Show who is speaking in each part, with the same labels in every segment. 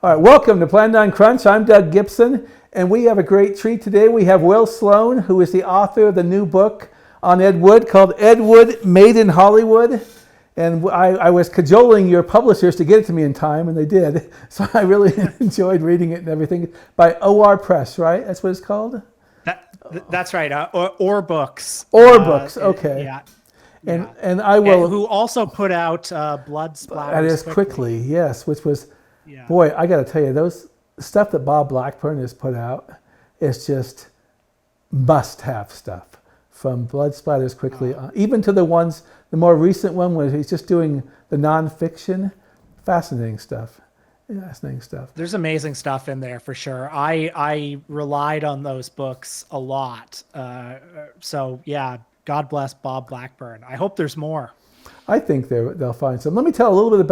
Speaker 1: All right, welcome to Plan 9 Crunch. I'm Doug Gibson, and we have a great treat today. We have Will Sloan, who is the author of the new book on Ed Wood called Ed Wood Made in Hollywood. And I was cajoling your publishers to get it to me in time, and they did. So I really enjoyed reading it and everything. By OR Press, right? That's what it's called?
Speaker 2: That's right. Or Books.
Speaker 1: Or Books, okay.
Speaker 2: Yeah.
Speaker 1: And I will...
Speaker 2: Who also put out Blood Splatters
Speaker 1: That is quickly, yes, which was... Yeah. Boy, I got to tell you, those stuff that Bob Blackburn has put out is just must-have stuff. From Blood Splatters Quickly, even to the more recent one where he's just doing the nonfiction. Fascinating stuff.
Speaker 2: There's amazing stuff in there for sure. I relied on those books a lot. So yeah, God bless Bob Blackburn. I hope there's more.
Speaker 1: I think they'll find some. Let me tell a little bit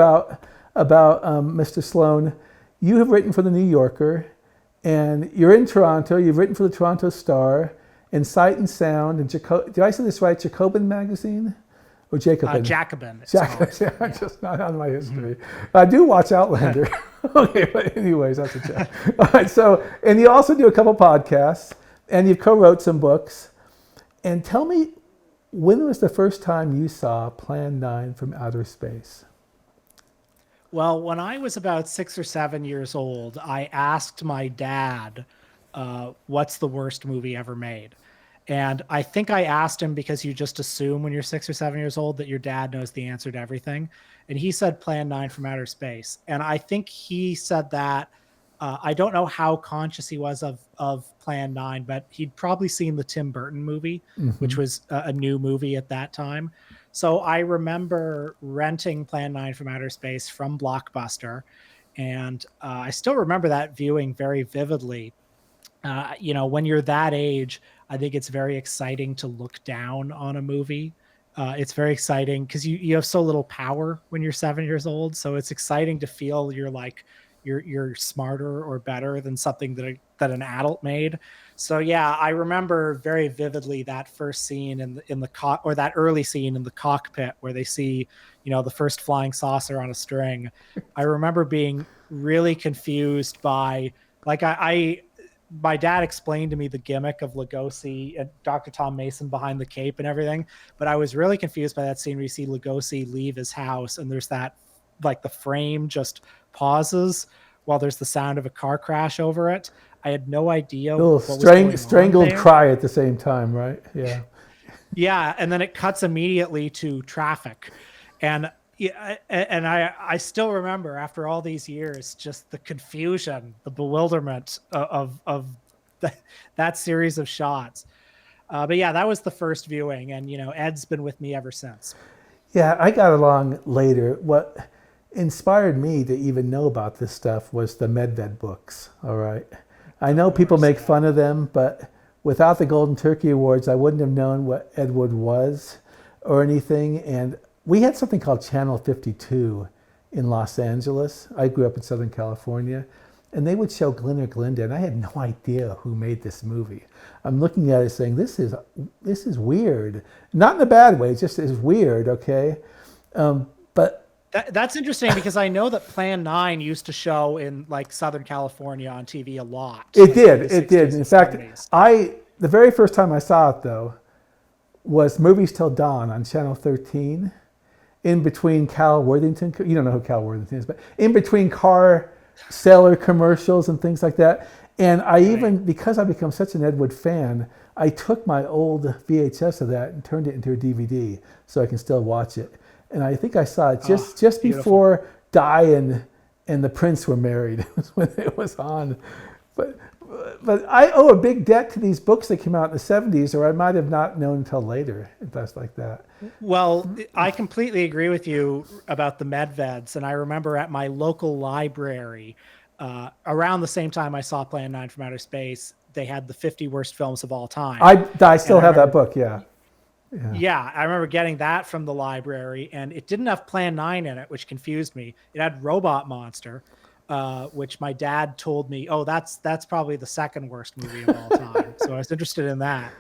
Speaker 1: about Mr. Sloan. You have written for the New Yorker, and you're in Toronto. You've written for the Toronto Star, and Sight and Sound, and did I say this right? Jacobin magazine, or Jacobin?
Speaker 2: Jacobin.
Speaker 1: Yeah, I'm just not on my history. I do watch Outlander. Okay, but anyways, that's a joke. All right, so and you also do a couple podcasts, and you've co-wrote some books. And tell me, when was the first time you saw Plan 9 from Outer Space?
Speaker 2: Well, when I was about 6 or 7 years old, I asked my dad, what's the worst movie ever made? And I think I asked him because you just assume when you're 6 or 7 years old that your dad knows the answer to everything. And he said Plan 9 from Outer Space. And I think he said that, I don't know how conscious he was of Plan 9, but he'd probably seen the Tim Burton movie, which was a new movie at that time. So I remember renting Plan 9 from Outer Space from Blockbuster. And I still remember that viewing very vividly. When you're that age, I think it's very exciting to look down on a movie. It's very exciting because you have so little power when you're 7 years old. So it's exciting to feel you're smarter or better than something that an adult made. So yeah, I remember very vividly that first scene in the or that early scene in the cockpit where they see, the first flying saucer on a string. I remember being really confused by my dad explained to me the gimmick of Lugosi and Dr. Tom Mason behind the cape and everything, but I was really confused by that scene where you see Lugosi leave his house and there's that, the frame just pauses while there's the sound of a car crash over it. I had no idea.
Speaker 1: Strangled cry at the same time, right? Yeah.
Speaker 2: Yeah, and then it cuts immediately to traffic. And I still remember after all these years, just the confusion, the bewilderment of that series of shots. But yeah, that was the first viewing, and Ed's been with me ever since.
Speaker 1: Yeah, I got along later. What inspired me to even know about this stuff was the Medved books. All right, I know people make fun of them, but without the Golden Turkey Awards, I wouldn't have known what Ed Wood was or anything. And we had something called Channel 52 in Los Angeles. I grew up in Southern California, and they would show Glen or Glinda, and I had no idea who made this movie. I'm looking at it saying, this is weird. Not in a bad way, it just is weird, okay? But
Speaker 2: that's interesting because I know that Plan 9 used to show in Southern California on TV a lot.
Speaker 1: It did. In fact, the very first time I saw it, though, was Movies Till Dawn on Channel 13. In between Cal Worthington, you don't know who Cal Worthington is, but in between car seller commercials and things like that. And because I become such an Ed Wood fan, I took my old VHS of that and turned it into a DVD so I can still watch it. And I think I saw it just before Di and the Prince were married. It was when it was on. But I owe a big debt to these books that came out in the 70s, or I might have not known until later, if that's like that.
Speaker 2: Well, I completely agree with you about the Medveds. And I remember at my local library, around the same time I saw Plan 9 from Outer Space, they had the 50 worst films of all time.
Speaker 1: I still have that book, yeah.
Speaker 2: Yeah, I remember getting that from the library, and it didn't have Plan 9 in it, which confused me. It had Robot Monster, which my dad told me, that's probably the second worst movie of all time. So I was interested in that.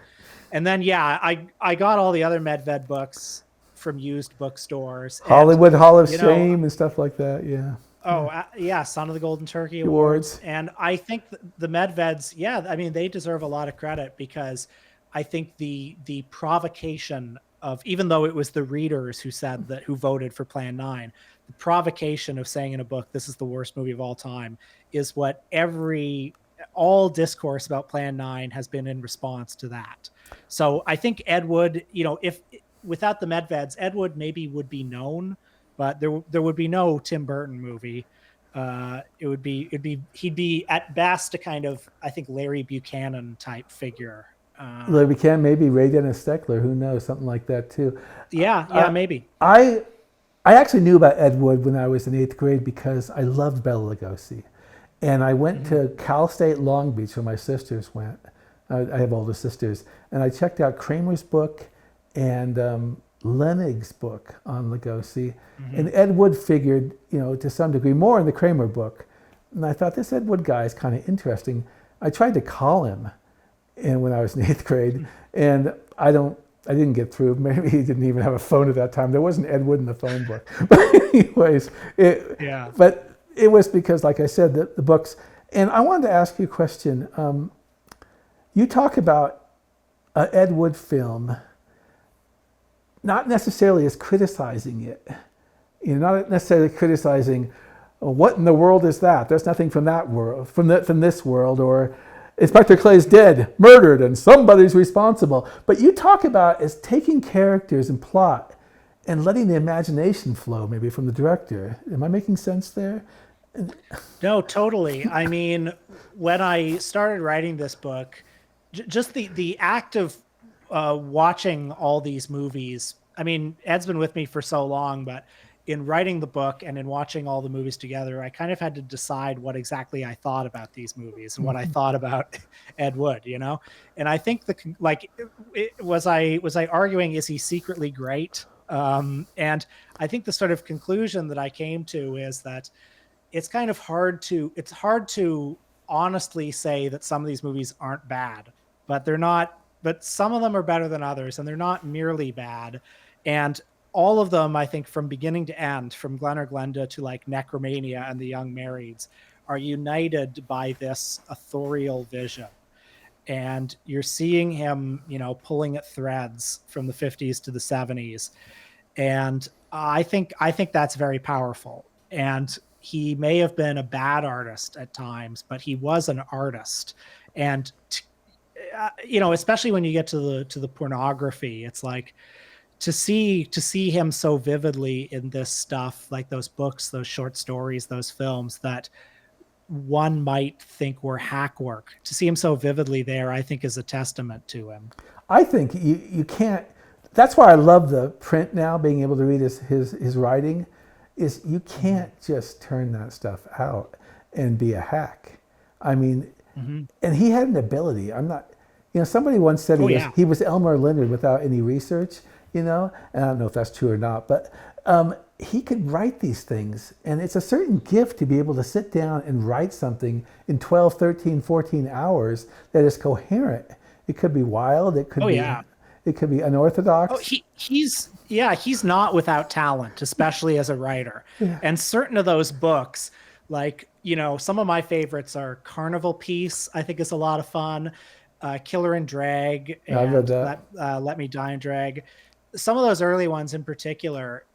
Speaker 2: And then, I got all the other Medved books from used bookstores.
Speaker 1: Hollywood Hall of Shame and stuff like that, yeah.
Speaker 2: Oh, yeah, Son of the Golden Turkey Awards.
Speaker 1: Awards.
Speaker 2: And I think the Medveds, yeah, I mean, they deserve a lot of credit because I think the provocation of, even though it was the readers who said that, who voted for Plan 9, the provocation of saying in a book, this is the worst movie of all time, is what all discourse about Plan 9 has been in response to that. So I think Ed Wood, if without the Medveds, Ed Wood maybe would be known, but there would be no Tim Burton movie. He'd be at best a kind of, I think, Larry Buchanan type figure.
Speaker 1: We can maybe Ray Dennis Steckler, who knows, something like that too.
Speaker 2: Yeah, maybe.
Speaker 1: I actually knew about Ed Wood when I was in 8th grade because I loved Bela Lugosi. And I went to Cal State Long Beach where my sisters went. I have older sisters. And I checked out Kramer's book and Lenig's book on Lugosi. And Ed Wood figured, to some degree, more in the Kramer book. And I thought, this Ed Wood guy is kind of interesting. I tried to call him when I was in 8th grade, and I didn't get through. Maybe he didn't even have a phone at that time. There wasn't Ed Wood in the phone book. But anyways, but it was because, like I said, the books. And I wanted to ask you a question. You talk about an Ed Wood film, not necessarily as criticizing it. Not necessarily criticizing, what in the world is that? There's nothing from that world, from this world, or Inspector Clay's dead, murdered, and somebody's responsible. But you talk about as taking characters and plot and letting the imagination flow, maybe from the director. Am I making sense there?
Speaker 2: No, totally. I mean, when I started writing this book, just the act of watching all these movies. I mean, Ed's been with me for so long, but in writing the book and in watching all the movies together, I kind of had to decide what exactly I thought about these movies and what I thought about Ed Wood, And I think was I arguing, is he secretly great? And I think the sort of conclusion that I came to is that it's hard to honestly say that some of these movies aren't bad, but they're not, but some of them are better than others, and they're not merely bad. And all of them, I think, from beginning to end, from Glen or Glenda to like Necromania and The Young Marrieds, are united by this authorial vision. And you're seeing him, pulling at threads from the 50s to the 70s. And I think that's very powerful. And he may have been a bad artist at times, but he was an artist. And especially when you get to the pornography, it's like to see him so vividly in this stuff, like those books, those short stories, those films that one might think were hack work. To see him so vividly there, I think, is a testament to him.
Speaker 1: I think you can't. That's why I love the print now, being able to read his writing. Is you can't just turn that stuff out and be a hack. I mean, and he had an ability. I'm not, somebody once said he was Elmer Leonard without any research, and I don't know if that's true or not, but he could write these things. And it's a certain gift to be able to sit down and write something in 12, 13, 14 hours that is coherent. It could be wild. It could it could be unorthodox.
Speaker 2: Oh, he's not without talent, especially as a writer.
Speaker 1: Yeah.
Speaker 2: And certain of those books, like, some of my favorites are Carnival Peace, I think is a lot of fun. Killer and Drag, and Let Me Die and Drag. Some of those early ones in particular,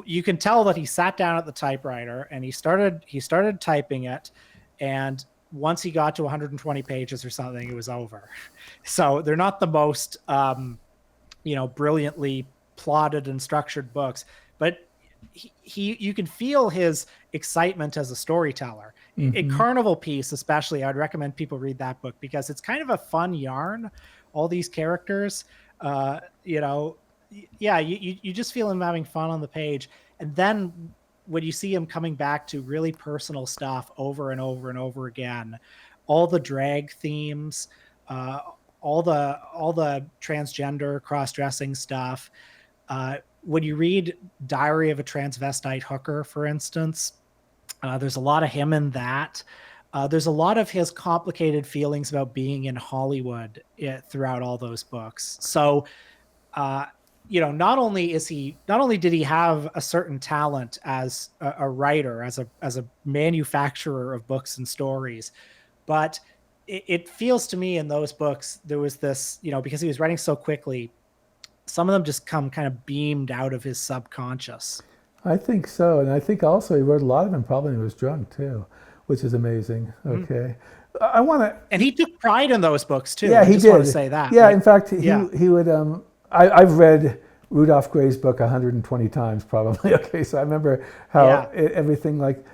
Speaker 2: you can tell that he sat down at the typewriter and he started typing it, and once he got to 120 pages or something, it was over. So they're not the most, brilliantly plotted and structured books, but you can feel his excitement as a storyteller. In Carnival Peace, especially, I'd recommend people read that book because it's kind of a fun yarn. All these characters, you just feel him having fun on the page. And then when you see him coming back to really personal stuff over and over and over again, all the drag themes, all the transgender cross-dressing stuff. When you read Diary of a Transvestite Hooker, for instance, there's a lot of him in that. There's a lot of his complicated feelings about being in Hollywood throughout all those books. So not only did he have a certain talent as a writer, as a manufacturer of books and stories, but it feels to me in those books there was this, because he was writing so quickly, some of them just come kind of beamed out of his subconscious.
Speaker 1: I think so, and I think also he wrote a lot of them probably when he was drunk too, which is amazing.
Speaker 2: Mm-hmm.
Speaker 1: Okay, I want to.
Speaker 2: And he took pride in those books too.
Speaker 1: Yeah,
Speaker 2: I
Speaker 1: he
Speaker 2: just
Speaker 1: did.
Speaker 2: want to say that.
Speaker 1: Yeah,
Speaker 2: like,
Speaker 1: in fact,
Speaker 2: yeah.
Speaker 1: he would. I've read Rudolph Gray's book 120 times probably. Okay, so I remember how everything like.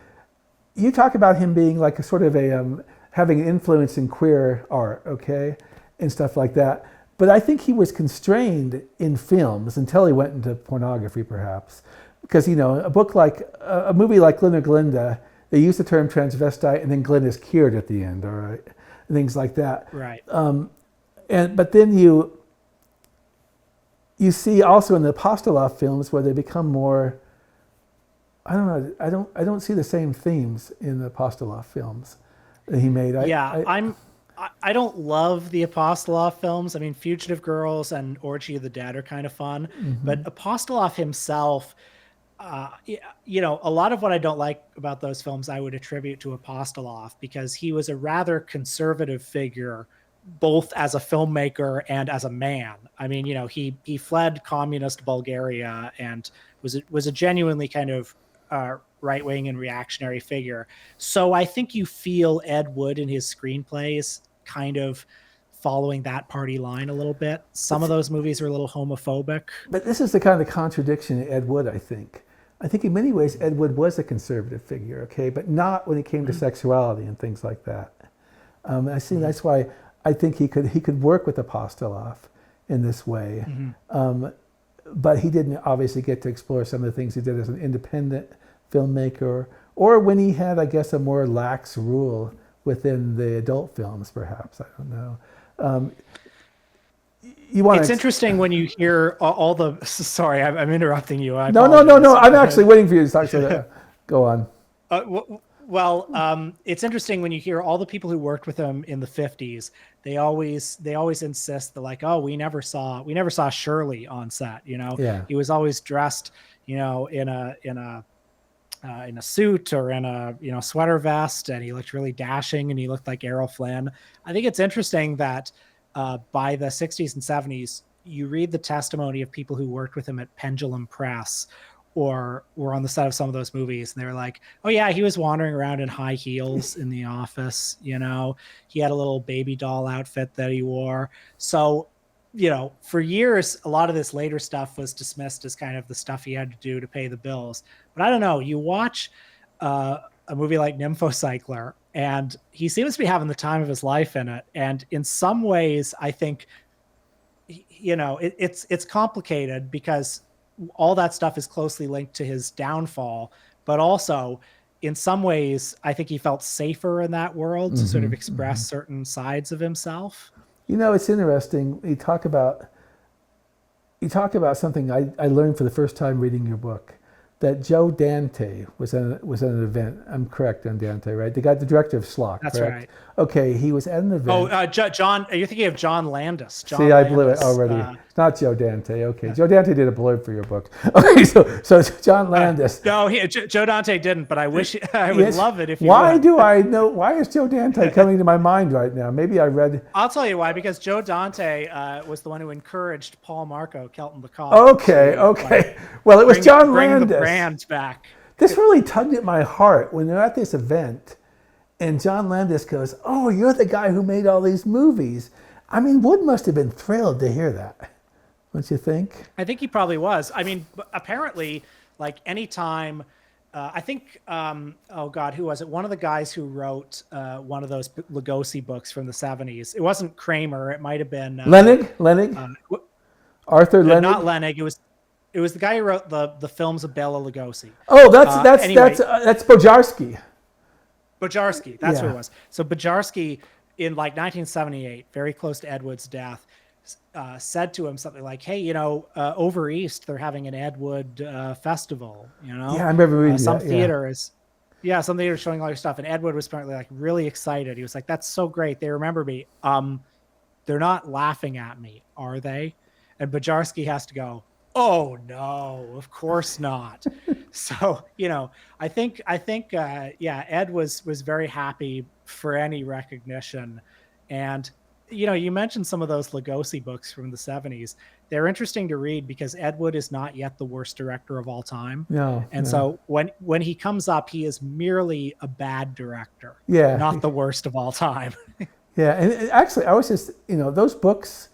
Speaker 1: You talk about him being like a sort of a having an influence in queer art, okay, and stuff like that. But I think he was constrained in films until he went into pornography, perhaps, because a book like a movie like Glinda Glinda, they use the term transvestite, and then Glinda's cured at the end, all right, and things like that.
Speaker 2: Right.
Speaker 1: But then you see also in the Apostolov films where they become more. I don't know. I don't see the same themes in the Apostolov films that he made.
Speaker 2: I don't love the Apostolov films. I mean, Fugitive Girls and Orgy of the Dead are kind of fun, but Apostolov himself, a lot of what I don't like about those films, I would attribute to Apostolov, because he was a rather conservative figure, both as a filmmaker and as a man. I mean, he fled communist Bulgaria and was a genuinely kind of right-wing and reactionary figure. So I think you feel Ed Wood in his screenplays kind of following that party line a little bit. Some of those movies are a little homophobic.
Speaker 1: But this is the kind of contradiction in Ed Wood, I think. I think in many ways Ed Wood was a conservative figure, okay, but not when it came to sexuality and things like that. I think that's why I think he could work with Apostolov in this way. But he didn't obviously get to explore some of the things he did as an independent filmmaker, or when he had, I guess, a more lax rule within the adult films, perhaps. I don't know.
Speaker 2: It's interesting when you hear all the. Sorry, I'm interrupting you.
Speaker 1: No. I'm actually waiting for you to talk. So go on.
Speaker 2: It's interesting when you hear all the people who worked with him in the 50s. They always insist that, like, oh, we never saw Shirley on set. He was always dressed, in a suit or in a sweater vest, and he looked really dashing, and he looked like Errol Flynn. I think it's interesting that by the 60s and 70s, you read the testimony of people who worked with him at Pendulum Press or were on the set of some of those movies, and they were like, oh yeah, he was wandering around in high heels in the office. He had a little baby doll outfit that he wore. So, for years, a lot of this later stuff was dismissed as kind of the stuff he had to do to pay the bills. But I don't know, you watch a movie like Nymphocycler, and he seems to be having the time of his life in it. And in some ways, I think, it's complicated because all that stuff is closely linked to his downfall, but also in some ways, I think he felt safer in that world to sort of express certain sides of himself.
Speaker 1: It's interesting. You talk about something I learned for the first time reading your book, that Joe Dante was at an event. I'm correct on Dante, right? The director of Schlock.
Speaker 2: That's
Speaker 1: correct?
Speaker 2: Right.
Speaker 1: Okay, he was at an event.
Speaker 2: Oh, John, you're thinking of John Landis.
Speaker 1: See, I blew it already. It's not Joe Dante. Okay, Joe Dante did a blurb for your book. Okay, so John Landis.
Speaker 2: No, Joe Dante didn't, but I wish I would love it if you
Speaker 1: Why
Speaker 2: would.
Speaker 1: do I know? Why is Joe Dante coming to my mind right now? Maybe I read.
Speaker 2: I'll tell you why. Because Joe Dante was the one who encouraged Paul Marco, Kelton the Cop.
Speaker 1: Okay. Well, it was John Landis.
Speaker 2: Bring the brand back.
Speaker 1: This really tugged at my heart when they're at this event, and John Landis goes, "Oh, you're the guy who made all these movies." I mean, Wood must have been thrilled to hear that. Don't you think?
Speaker 2: I think he probably was. I mean, apparently, like anytime, I think, oh God, who was it? One of the guys who wrote one of those Lugosi books from the 70s. It wasn't Kramer. It might have been
Speaker 1: Lenig. Arthur Lenig.
Speaker 2: Not Lenig. It was the guy who wrote the films of Bela Lugosi.
Speaker 1: Oh, that's Bojarski.
Speaker 2: Bojarski, that's who it was. So Bojarski, in like 1978, very close to Ed Wood's death, said to him something like, "Hey, over east they're having an Ed Wood festival.
Speaker 1: Yeah, I remember reading
Speaker 2: some
Speaker 1: that.
Speaker 2: theater is showing all your stuff." And Ed Wood was apparently like really excited. He was like, "That's so great. They remember me. They're not laughing at me, are they?" And Bojarski has to go, Oh no, of course not. So, I think Ed was very happy for any recognition. And you mentioned some of those Lugosi books from the 70s. They're interesting to read because Ed Wood is not yet the worst director of all time.
Speaker 1: No,
Speaker 2: And
Speaker 1: no.
Speaker 2: so when he comes up, he is merely a bad director,
Speaker 1: Yeah,
Speaker 2: not the worst of all time.
Speaker 1: yeah. And actually, I was just, those books,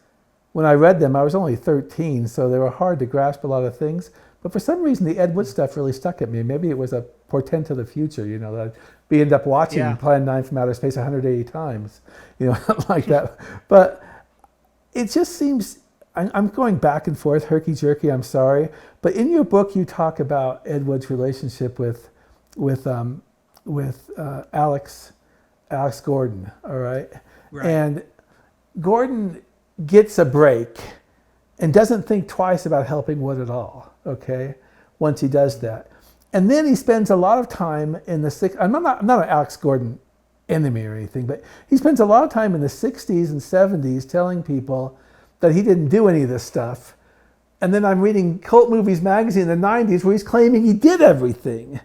Speaker 1: when I read them, I was only 13, so they were hard to grasp a lot of things. But for some reason, the Ed Wood stuff really stuck at me. Maybe it was a portent to the future, that we end up watching
Speaker 2: Yeah.
Speaker 1: Plan 9 from Outer Space 180 times, like that. But it just seems, I'm going back and forth, herky jerky, I'm sorry. But in your book, you talk about Ed Wood's relationship with, um, with Alex Gordon, all right?
Speaker 2: Right.
Speaker 1: And Gordon gets a break and doesn't think twice about helping Wood at all, okay, once he does that. And then he spends a lot of time in the six. I'm not an Alex Gordon enemy or anything, but he spends a lot of time in the 60s and 70s telling people that he didn't do any of this stuff. And then I'm reading Cult Movies magazine in the 90s where he's claiming he did everything.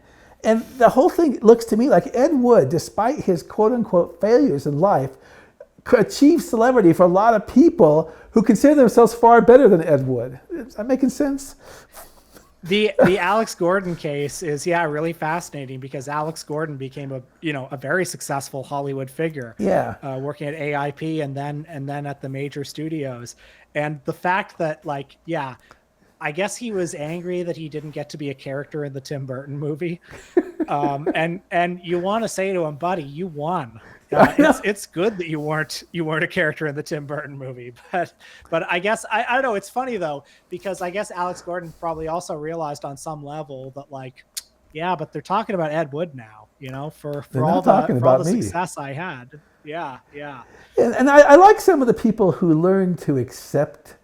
Speaker 1: And the whole thing looks to me like Ed Wood, despite his quote unquote failures in life, achieved celebrity for a lot of people who consider themselves far better than Ed Wood. Is that making sense?
Speaker 2: The Alex Gordon case is really fascinating because Alex Gordon became a very successful Hollywood figure.
Speaker 1: Yeah.
Speaker 2: Working at AIP and then at the major studios. And the fact that I guess he was angry that he didn't get to be a character in the Tim Burton movie. And you want to say to him, buddy, you won. It's good that you weren't a character in the Tim Burton movie, but I guess I don't know. It's funny though, because I guess Alex Gordon probably also realized on some level that but they're talking about Ed Wood now, for all the success I had. Yeah.
Speaker 1: And I like some of the people who learn to accept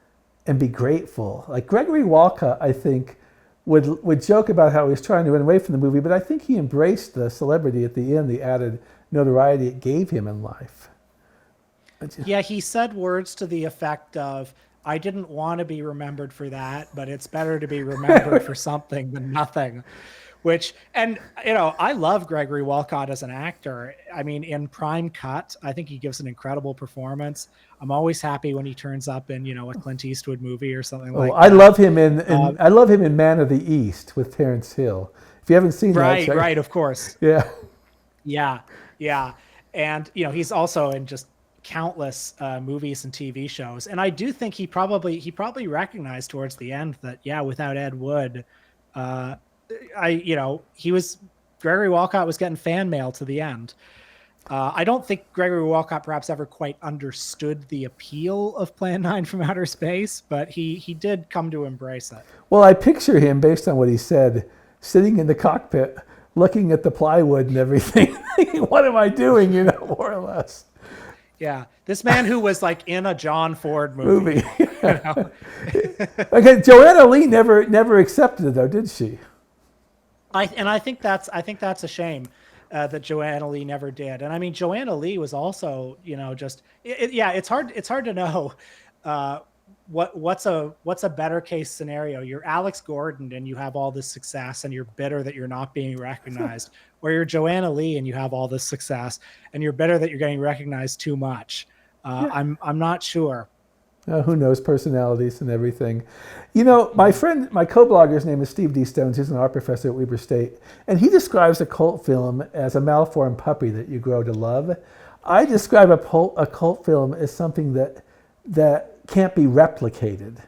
Speaker 1: and be grateful. Like Gregory Walcott, I think, would joke about how he was trying to run away from the movie, but I think he embraced the celebrity at the end, the added notoriety it gave him in life.
Speaker 2: Yeah, he said words to the effect of, I didn't want to be remembered for that, but it's better to be remembered for something than nothing. I love Gregory Walcott as an actor. I mean, in Prime Cut, I think he gives an incredible performance. I'm always happy when he turns up in, a Clint Eastwood movie or something like that.
Speaker 1: I love him I love him in Man of the East with Terrence Hill. If you haven't seen that,
Speaker 2: right, of course.
Speaker 1: Yeah.
Speaker 2: Yeah. And, he's also in just countless movies and TV shows. And I do think he probably recognized towards the end that, without Ed Wood, Gregory Walcott was getting fan mail to the end. I don't think Gregory Walcott perhaps ever quite understood the appeal of Plan 9 from Outer Space, but he did come to embrace it.
Speaker 1: Well, I picture him, based on what he said, sitting in the cockpit, looking at the plywood and everything, thinking, what am I doing, more or less.
Speaker 2: Yeah, this man who was in a John Ford movie.
Speaker 1: Okay, Joanna Lee never accepted it, though, did she?
Speaker 2: I think that's a shame that Joanna Lee never did. And I mean, Joanna Lee was also, it's hard to know what's a better case scenario. You're Alex Gordon and you have all this success and you're bitter that you're not being recognized, or you're Joanna Lee and you have all this success and you're bitter that you're getting recognized too much. I'm not sure.
Speaker 1: Who knows, personalities and everything. My co-blogger's name is Steve D. Stones. He's an art professor at Weber State. And he describes a cult film as a malformed puppy that you grow to love. I describe a cult film as something that can't be replicated.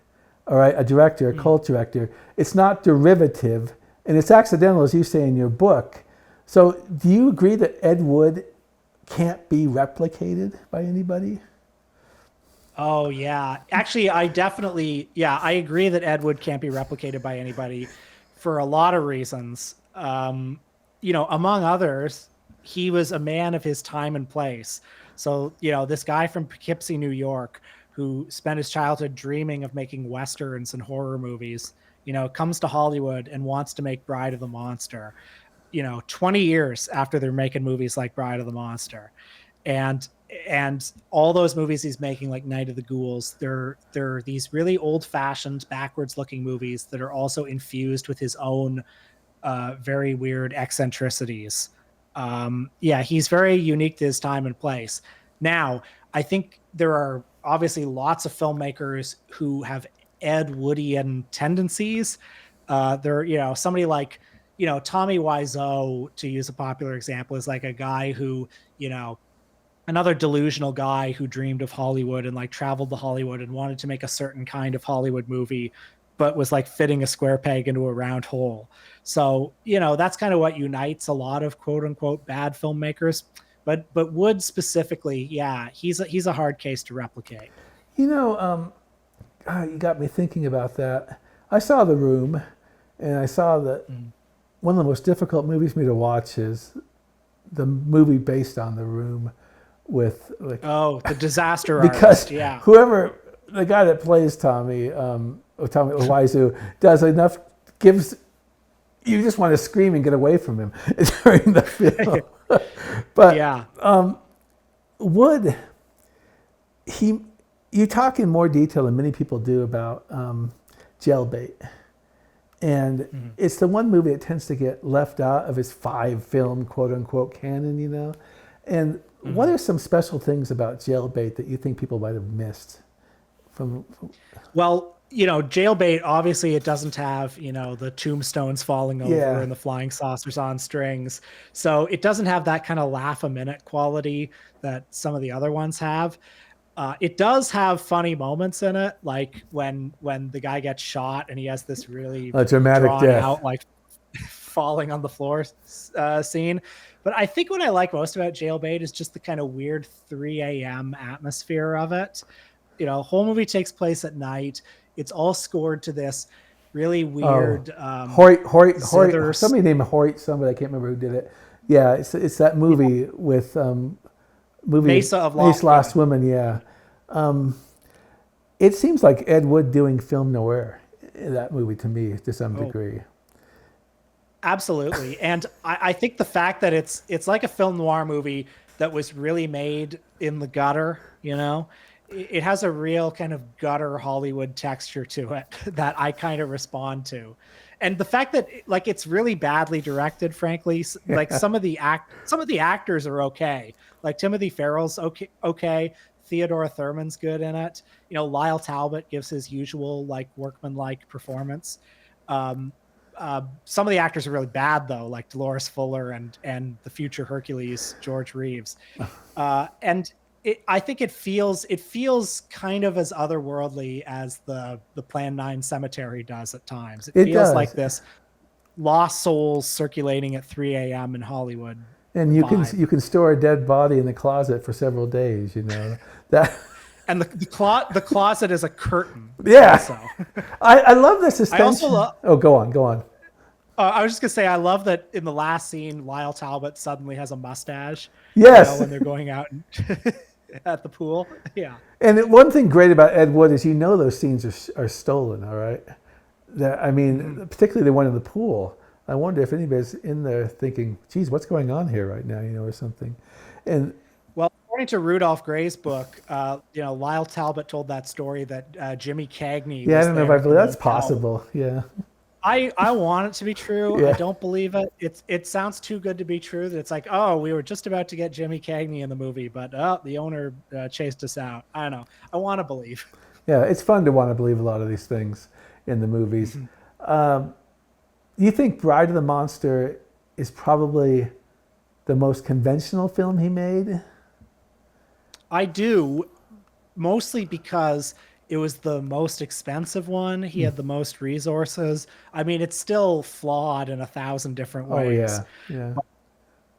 Speaker 1: All right, a cult director. It's not derivative, and it's accidental, as you say in your book. So do you agree that Ed Wood can't be replicated by anybody?
Speaker 2: Oh, yeah. Actually, I agree that Ed Wood can't be replicated by anybody for a lot of reasons. Among others, he was a man of his time and place. So, this guy from Poughkeepsie, New York, who spent his childhood dreaming of making Westerns and horror movies, comes to Hollywood and wants to make Bride of the Monster, 20 years after they're making movies like Bride of the Monster. And and all those movies he's making, like Night of the Ghouls, they're these really old-fashioned, backwards-looking movies that are also infused with his own very weird eccentricities. Yeah, he's very unique to his time and place. Now, I think there are obviously lots of filmmakers who have Ed Woodian tendencies. Somebody like, Tommy Wiseau, to use a popular example, is like a guy who, another delusional guy who dreamed of Hollywood and like traveled to Hollywood and wanted to make a certain kind of Hollywood movie, but was like fitting a square peg into a round hole. So, that's kind of what unites a lot of quote unquote bad filmmakers. But Wood specifically, yeah, he's a hard case to replicate.
Speaker 1: You know, you got me thinking about that. I saw The Room, and I saw that one of the most difficult movies for me to watch is the movie based on The Room, with like
Speaker 2: the disaster
Speaker 1: because
Speaker 2: artist, yeah.
Speaker 1: whoever the guy that plays Tommy Wiseau does enough, gives you just want to scream and get away from him during the film. But
Speaker 2: yeah,
Speaker 1: Wood, you talk in more detail than many people do about Jailbait. And it's the one movie that tends to get left out of his 5-film quote unquote canon, And what are some special things about Jailbait that you think people might have missed?
Speaker 2: Well, Jailbait, obviously it doesn't have, the tombstones falling over and the flying saucers on strings. So it doesn't have that kind of laugh a minute quality that some of the other ones have. It does have funny moments in it, like when the guy gets shot and he has this really
Speaker 1: dramatic death,
Speaker 2: out, like falling on the floor scene. But I think what I like most about Jailbait is just the kind of weird 3 a.m. atmosphere of it. Whole movie takes place at night. It's all scored to this really weird.
Speaker 1: Hoyt. Somebody named Hoyt. Somebody, I can't remember who did it. Yeah, it's that movie with
Speaker 2: Mesa of
Speaker 1: Lost Women. Yeah, it seems like Ed Wood doing film noir in that movie to me to some degree.
Speaker 2: Absolutely. And I think the fact that it's like a film noir movie that was really made in the gutter, it has a real kind of gutter Hollywood texture to it that I kind of respond to. And the fact that like it's really badly directed, frankly, like some of the actors are okay. Like Timothy Farrell's okay. Theodora Thurman's good in it. Lyle Talbot gives his usual like workmanlike performance. Some of the actors are really bad though, like Dolores Fuller and the future Hercules George Reeves, and I think it feels kind of as otherworldly as the Plan 9 Cemetery does at times. It feels like this lost souls circulating at 3 a.m. in Hollywood.
Speaker 1: And you can store a dead body in the closet for several days. That.
Speaker 2: And the closet is a curtain.
Speaker 1: Yeah. Also. I love the suspension. I also go on.
Speaker 2: I was just going to say, I love that in the last scene, Lyle Talbot suddenly has a mustache.
Speaker 1: Yes.
Speaker 2: When they're going out at the pool. Yeah.
Speaker 1: And one thing great about Ed Wood is those scenes are stolen, all right? Particularly the one in the pool. I wonder if anybody's in there thinking, geez, what's going on here right now, or something. And
Speaker 2: well, according to Rudolph Gray's book, Lyle Talbot told that story that Jimmy Cagney.
Speaker 1: Yeah, I don't know if I believe that's possible. Yeah.
Speaker 2: I want it to to be true. Yeah. I don't believe it. It sounds too good to be true that it's like, oh, we were just about to get Jimmy Cagney in the movie, but the owner chased us out. I don't know. I want to believe.
Speaker 1: Yeah, it's fun to want to believe a lot of these things in the movies. You think Bride of the Monster is probably the most conventional film he made?
Speaker 2: I do, mostly because it was the most expensive one. He had the most resources. It's still flawed in 1,000 different ways.
Speaker 1: Oh, yeah.
Speaker 2: But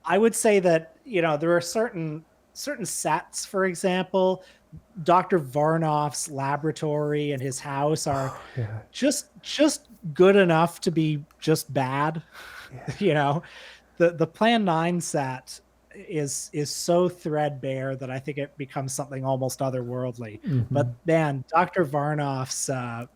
Speaker 2: I would say that, there are certain sets, for example, Dr. Varnoff's laboratory and his house are just good enough to be just bad. Yeah. The Plan 9 set is so threadbare that I think it becomes something almost otherworldly. But man, Dr. Varnoff's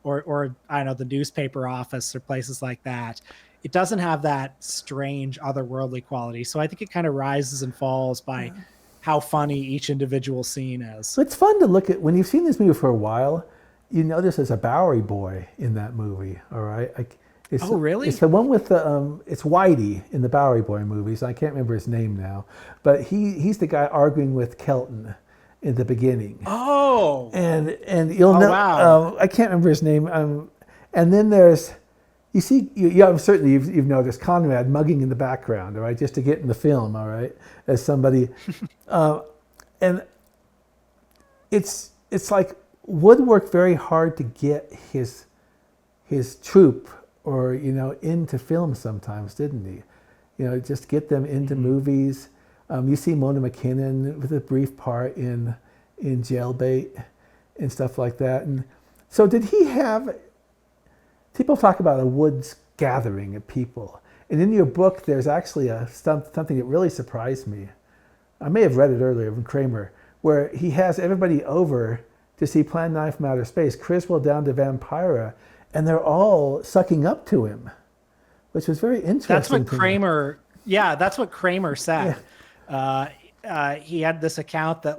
Speaker 2: or I don't know, the newspaper office or places like that, it doesn't have that strange otherworldly quality. So I think it kind of rises and falls by how funny each individual scene is.
Speaker 1: So it's fun to look at when you've seen this movie for a while. You notice there's a Bowery boy in that movie. All right.
Speaker 2: Oh, really?
Speaker 1: It's the one with the it's Whitey in the Bowery Boy movies. I can't remember his name now, but he's the guy arguing with Kelton in the beginning.
Speaker 2: Oh.
Speaker 1: And you'll know.
Speaker 2: Wow.
Speaker 1: I can't remember his name. And then there's you see certainly you've noticed Conrad mugging in the background. All right, just to get in the film. All right, as somebody, and it's like Wood worked very hard to get his troupe or into film sometimes, didn't he? Just get them into movies. You see Mona McKinnon with a brief part in Jailbait and stuff like that. And so did he have? People talk about a Wood's gathering of people, and in your book there's actually something that really surprised me. I may have read it earlier from Kramer, where he has everybody over to see Plan 9 from Outer Space, Criswell down to Vampira, and they're all sucking up to him, which was very interesting.
Speaker 2: That's what Kramer. Yeah, that's what Kramer said. Yeah. He had this account that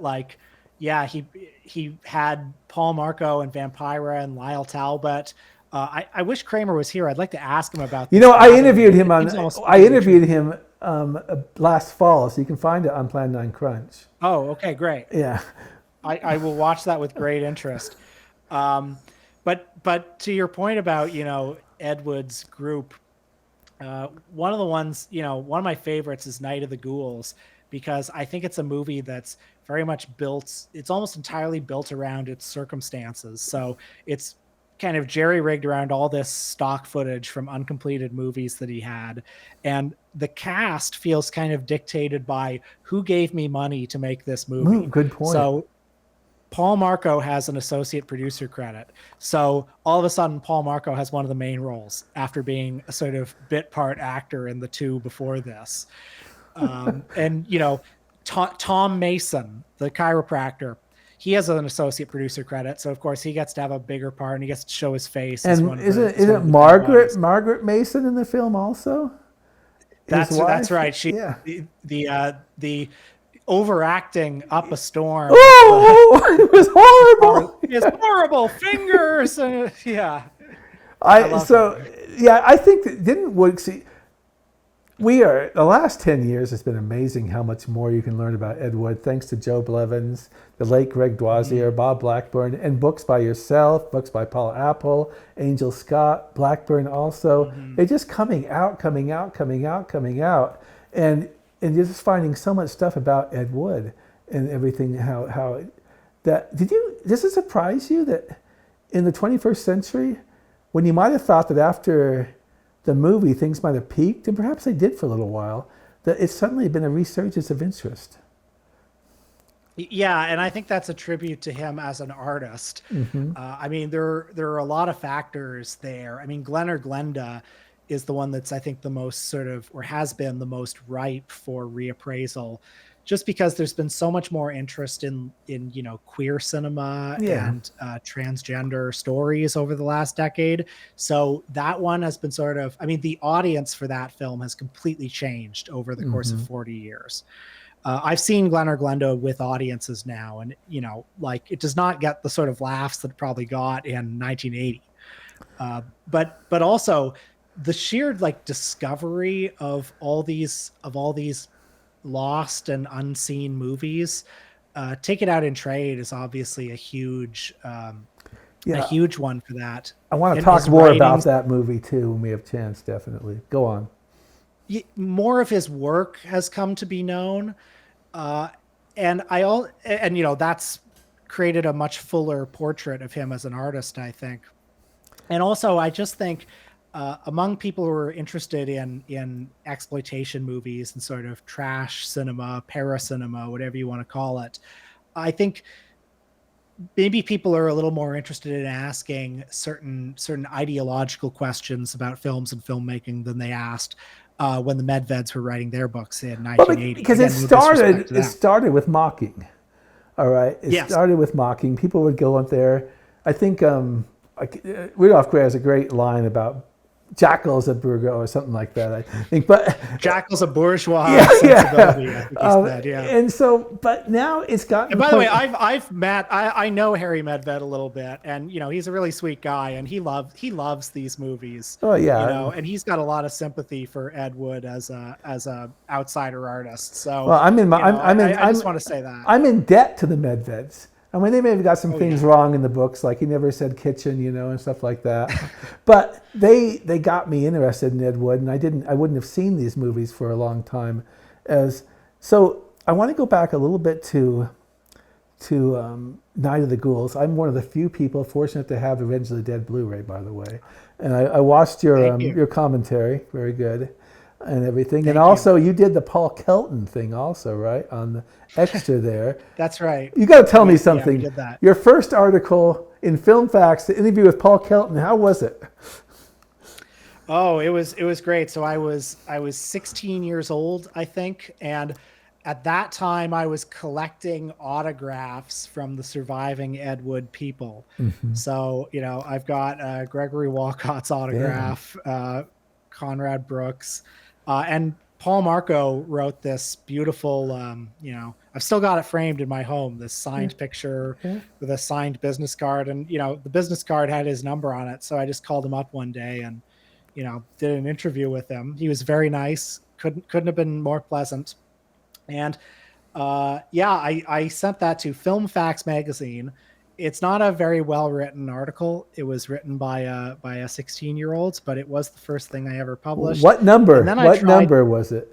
Speaker 2: he had Paul Marco and Vampira and Lyle Talbot. I wish Kramer was here. I'd like to ask him about this.
Speaker 1: I interviewed him last fall, so you can find it on Plan 9 Crunch.
Speaker 2: Oh, okay, great.
Speaker 1: Yeah.
Speaker 2: I will watch that with great interest. But to your point about, Ed Wood's group, one of the ones, one of my favorites is Night of the Ghouls, because I think it's a movie that's very much it's almost entirely built around its circumstances. So it's kind of jerry-rigged around all this stock footage from uncompleted movies that he had. And the cast feels kind of dictated by who gave me money to make this movie.
Speaker 1: Good point.
Speaker 2: So Paul Marco has an associate producer credit. So all of a sudden, Paul Marco has one of the main roles after being a sort of bit part actor in the two before this. And, Tom Mason, the chiropractor, he has an associate producer credit. So, of course, he gets to have a bigger part and he gets to show his face.
Speaker 1: And isn't Margaret Mason in the film also?
Speaker 2: That's right. She, the overacting up a storm.
Speaker 1: Oh, it was horrible.
Speaker 2: It's horrible. Fingers. Yeah.
Speaker 1: I think that didn't Wood see. The last 10 years, it's been amazing how much more you can learn about Ed Wood, thanks to Joe Blevins, the late Greg Doisier, Bob Blackburn, and books by yourself, books by Paula Apple, Angel Scott, Blackburn also. They're just coming out, and you're just finding so much stuff about Ed Wood and everything. Does it surprise you that in the 21st century, when you might have thought that after the movie things might have peaked, and perhaps they did for a little while, that it's suddenly been a resurgence of interest?
Speaker 2: Yeah, and I think that's a tribute to him as an artist. I mean, there are a lot of factors there. I mean, Glen or Glenda is the one that's, I think, the most sort of, or has been the most ripe for reappraisal, just because there's been so much more interest in queer cinema and transgender stories over the last decade. So that one has been sort of, the audience for that film has completely changed over the course of 40 years. I've seen Glen or Glenda with audiences now, and it does not get the sort of laughs that it probably got in 1980. But also the sheer discovery of all these lost and unseen movies. Take It Out in Trade is obviously a huge one for that.
Speaker 1: I want to talk more about that movie too when we have a chance. Definitely, go on.
Speaker 2: More of his work has come to be known, and that's created a much fuller portrait of him as an artist, I think. And also, I just think among people who are interested in exploitation movies and sort of trash cinema, paracinema, whatever you want to call it, I think maybe people are a little more interested in asking certain ideological questions about films and filmmaking than they asked when the Medveds were writing their books in 1980.
Speaker 1: Because it started with mocking. All right, started with mocking. People would go up there. I think Rudolph Graer has a great line about Jackals of Burgo or something like that, I think. But
Speaker 2: Jackal's a bourgeois
Speaker 1: yeah,
Speaker 2: sensibility, I think he
Speaker 1: yeah.
Speaker 2: said, yeah.
Speaker 1: And so, but now it's gotten.
Speaker 2: And by the way, I know Harry Medved a little bit, and he's a really sweet guy, and he loves these movies.
Speaker 1: Oh yeah.
Speaker 2: And he's got a lot of sympathy for Ed Wood as a outsider artist. So
Speaker 1: Well,
Speaker 2: I just want to say that
Speaker 1: I'm in debt to the Medveds. I mean, they may have got some things wrong in the books, like he never said kitchen, and stuff like that. But they got me interested in Ed Wood, and I wouldn't have seen these movies for a long time. So I want to go back a little bit to Night of the Ghouls. I'm one of the few people fortunate to have Revenge of the Dead Blu-ray, by the way, and I watched your commentary, very good, and everything. And also, you did the Paul Kelton thing, also, right, on the extra there.
Speaker 2: That's right.
Speaker 1: You got to tell me something.
Speaker 2: Yeah, we did that.
Speaker 1: Your first article in Film Facts, the interview with Paul Kelton. How was it?
Speaker 2: Oh, it was great. So I was 16 years old, I think, and at that time I was collecting autographs from the surviving Ed Wood people. Mm-hmm. So I've got Gregory Walcott's autograph, Conrad Brooks, and Paul Marco wrote this beautiful. I've still got it framed in my home. This signed picture with a signed business card, and the business card had his number on it. So I just called him up one day and did an interview with him. He was very nice. Couldn't have been more pleasant. And I sent that to Film Facts magazine. It's not a very well written article. It was written by a 16-year-old, but it was the first thing I ever published.
Speaker 1: What number? Number was it?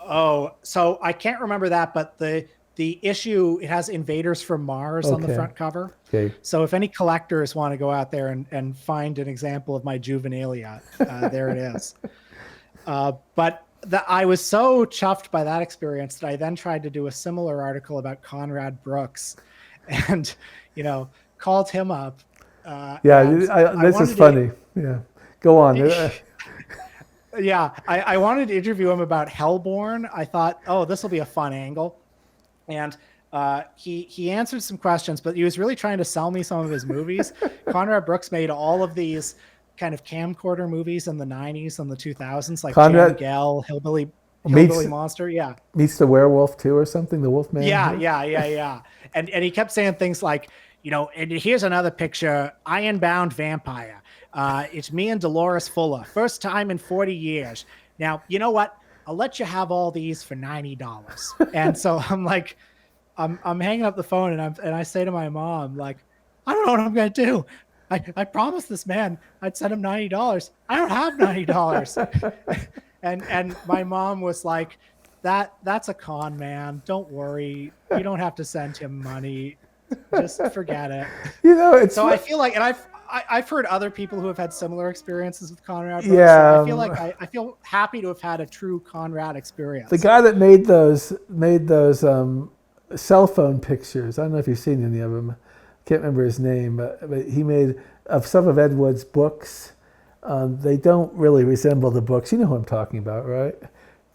Speaker 2: Oh, so I can't remember that, but the issue, it has Invaders from Mars on the front cover.
Speaker 1: Okay.
Speaker 2: So if any collectors want to go out there and find an example of my juvenilia, there it is. But I was so chuffed by that experience that I then tried to do a similar article about Conrad Brooks and, called him up.
Speaker 1: This is funny. Yeah. Go on.
Speaker 2: Yeah. I wanted to interview him about Hellborn. I thought, this will be a fun angle. And he answered some questions, but he was really trying to sell me some of his movies. Conrad Brooks made all of these kind of camcorder movies in the 90s and the 2000s, like Jan Gell, Hillbilly Monster. Yeah.
Speaker 1: Meets the Werewolf too, or something, the Wolfman.
Speaker 2: Yeah. And he kept saying things like, and here's another picture, Ironbound Vampire. It's me and Dolores Fuller. First time in 40 years. Now, you know what? I'll let you have all these for $90. And so I'm like, I'm hanging up the phone and I say to my mom, like, I don't know what I'm going to do. I promised this man I'd send him $90. I don't have $90. and my mom was like, that's a con man. Don't worry. You don't have to send him money. Just forget it. I feel like, and I've heard other people who have had similar experiences with Conrad Brooks.
Speaker 1: Yeah.
Speaker 2: So I feel like I feel happy to have had a true Conrad experience.
Speaker 1: The guy that made those cell phone pictures. I don't know if you've seen any of them. Can't remember his name, but he made of some of Ed Wood's books. They don't really resemble the books. You know who I'm talking about, right?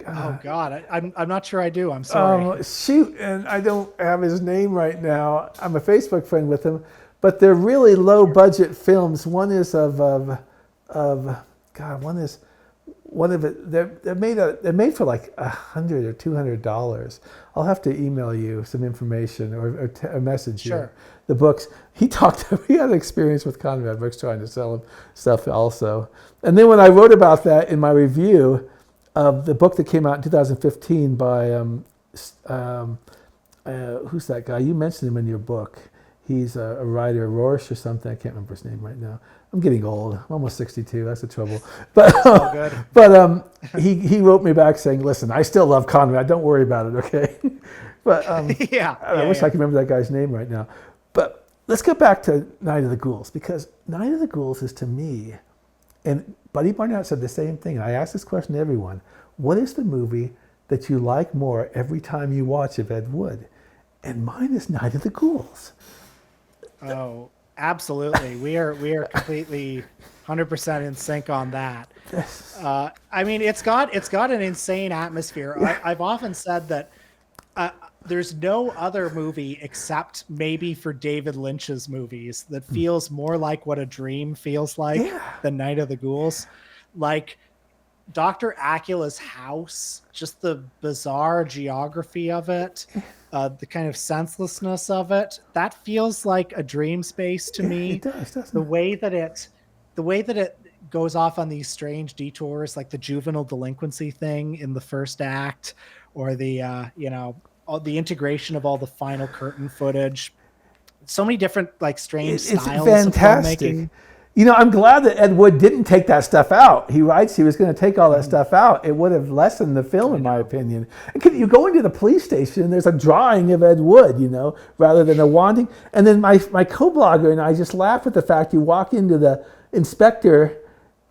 Speaker 2: Oh God, I'm not sure I do. I'm sorry.
Speaker 1: Shoot, and I don't have his name right now. I'm a Facebook friend with him, but they're really low budget films. One is one of it. They're made for like $100 or $200. I'll have to email you some information or a message you the books. He had an experience with Conrad Brooks trying to sell him stuff also. And then when I wrote about that in my review of the book that came out in 2015 by who's that guy? You mentioned him in your book. He's a writer, Rorsch or something. I can't remember his name right now. I'm getting old. I'm almost 62. That's the trouble. But he wrote me back saying, "Listen, I still love Conrad. Don't worry about it, okay?" But I wish I could remember that guy's name right now. But let's get back to Night of the Ghouls, because Night of the Ghouls is, to me, and Buddy Barnett said the same thing. I asked this question to everyone: what is the movie that you like more every time you watch of Ed Wood? And mine is Night of the Ghouls.
Speaker 2: Oh, absolutely. We are completely 100% in sync on that. I mean, it's got an insane atmosphere. I've often said that there's no other movie except maybe for David Lynch's movies that feels more like what a dream feels like
Speaker 1: Yeah.
Speaker 2: than Night of the Ghouls. Like Dr. Acula's house, just the bizarre geography of it, the kind of senselessness of it, that feels like a dream space to
Speaker 1: It
Speaker 2: me.
Speaker 1: does, doesn't
Speaker 2: The
Speaker 1: it?
Speaker 2: way that it goes off on these strange detours, like the juvenile delinquency thing in the first act, or all the integration of all the final curtain footage. So many different like strange
Speaker 1: It's
Speaker 2: styles of
Speaker 1: fantastic.
Speaker 2: filmmaking.
Speaker 1: I'm glad that Ed Wood didn't take that stuff out. He writes he was going to take all that stuff out. It would have lessened the film,
Speaker 2: I
Speaker 1: in my
Speaker 2: know.
Speaker 1: opinion. And you go into the police station, and there's a drawing of Ed Wood, rather than a wanting. And then my co-blogger and I just laugh at the fact you walk into the inspector,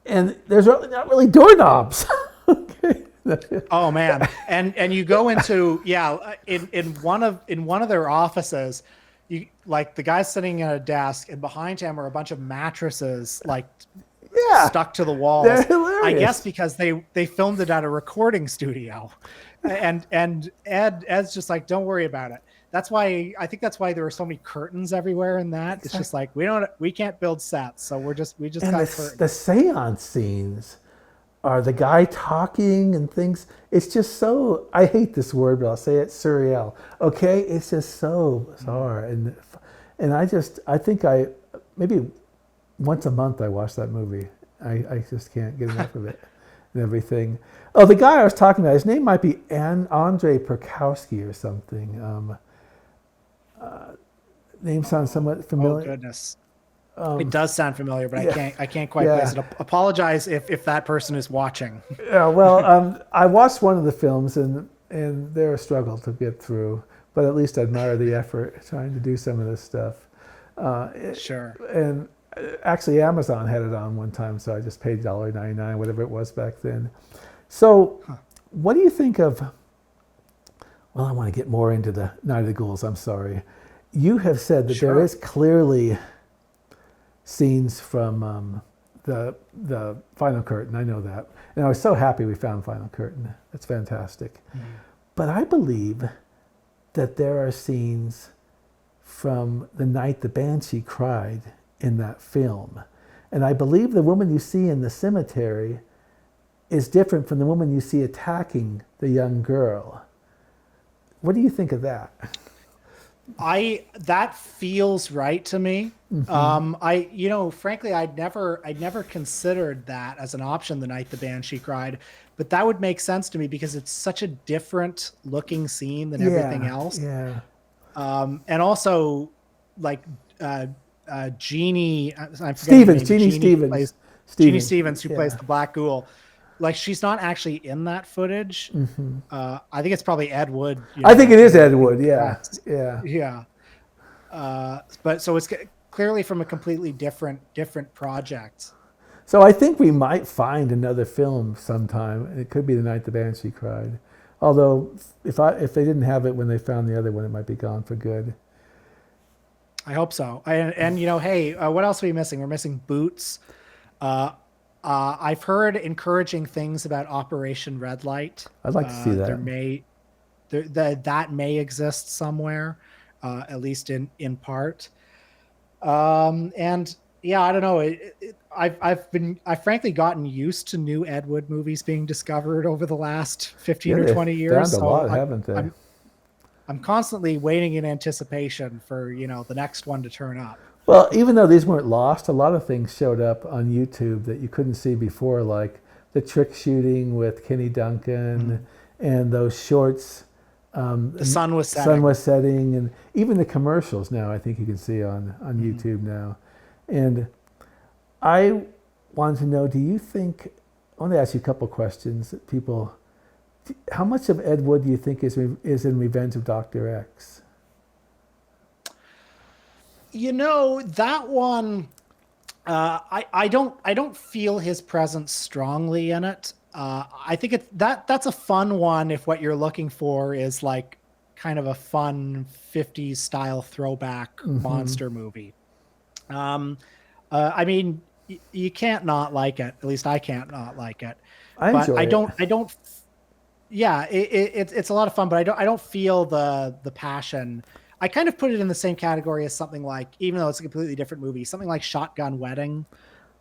Speaker 1: and there's really not really doorknobs. Okay.
Speaker 2: Oh man. And you go into in one of their offices, you like the guy's sitting at a desk and behind him are a bunch of mattresses like
Speaker 1: Yeah,
Speaker 2: stuck to the
Speaker 1: they're
Speaker 2: walls. I guess
Speaker 1: hilarious.
Speaker 2: because they filmed it at a recording studio. And Ed's just like, don't worry about it. I think that's why there were so many curtains everywhere in that. It's just like we can't build sets, so we just
Speaker 1: And
Speaker 2: got
Speaker 1: the
Speaker 2: curtains.
Speaker 1: seance scenes are the guy talking and things. It's just so, I hate this word, but I'll say it, surreal. Okay? It's just so bizarre. And I think maybe once a month I watch that movie. I just can't get enough of it and everything. Oh, the guy I was talking about, his name might be Andrei Perkowski or something. Name sounds somewhat
Speaker 2: Oh
Speaker 1: familiar.
Speaker 2: goodness. It does sound familiar, but
Speaker 1: yeah.
Speaker 2: I can't quite
Speaker 1: Yeah.
Speaker 2: place it. Apologize if that person is watching.
Speaker 1: Yeah, well, I watched one of the films, and they're a struggle to get through, but at least I admire the effort trying to do some of this stuff.
Speaker 2: Sure.
Speaker 1: And actually, Amazon had it on one time, so I just paid $1.99, whatever it was back then. So, what do you think of? Well, I want to get more into the Night of the Ghouls. I'm sorry. You have said that there
Speaker 2: Sure.
Speaker 1: is clearly scenes from the Final Curtain. I know that, and I was so happy we found Final Curtain. That's fantastic. But I believe that there are scenes from the night the Banshee cried in that film, and I believe the woman you see in the cemetery is different from the woman you see attacking the young girl. What do you think of that?
Speaker 2: That feels right to me. Frankly, I'd never considered that as an option the night the Banshee cried, but that would make sense to me because it's such a different looking scene than everything else.
Speaker 1: Yeah.
Speaker 2: And also like Jeannie, I'm forgetting
Speaker 1: Stevens,
Speaker 2: her name.
Speaker 1: Jeannie Stevens.
Speaker 2: Jeannie Stevens, who plays
Speaker 1: Yeah.
Speaker 2: the Black Ghoul. Like she's not actually in that footage. I think it's probably Ed Wood.
Speaker 1: I think it is Ed Wood. Yeah. Yeah.
Speaker 2: Yeah. But so it's clearly from a completely different project.
Speaker 1: So I think we might find another film sometime. It could be The Night the Banshee Cried. Although if they didn't have it when they found the other one, it might be gone for good.
Speaker 2: I hope so. And hey, what else are we missing? We're missing Boots. I've heard encouraging things about Operation Red Light.
Speaker 1: I'd like to see that.
Speaker 2: That may exist somewhere, at least in part. And yeah, I don't know. I've frankly gotten used to new Ed Wood movies being discovered over the last 15 or 20 years.
Speaker 1: Found a lot, haven't they?
Speaker 2: I'm constantly waiting in anticipation for the next one to turn up.
Speaker 1: Well, even though these weren't lost, a lot of things showed up on YouTube that you couldn't see before, like the trick shooting with Kenny Duncan and those shorts.
Speaker 2: The sun was setting.
Speaker 1: Sun was setting, and even the commercials now I think you can see on YouTube now. And I wanted to know, do you think, I want to ask you a couple questions that people, how much of Ed Wood do you think is in Revenge of Dr. X?
Speaker 2: That one, I don't feel his presence strongly in it. I think that's a fun one if what you're looking for is like kind of a fun 50s style throwback monster movie. I mean, you can't not like it. At least I can't not like it.
Speaker 1: I enjoy it.
Speaker 2: yeah, it's a lot of fun, but I don't feel the passion. I kind of put it in the same category as something like, even though it's a completely different movie, something like Shotgun Wedding.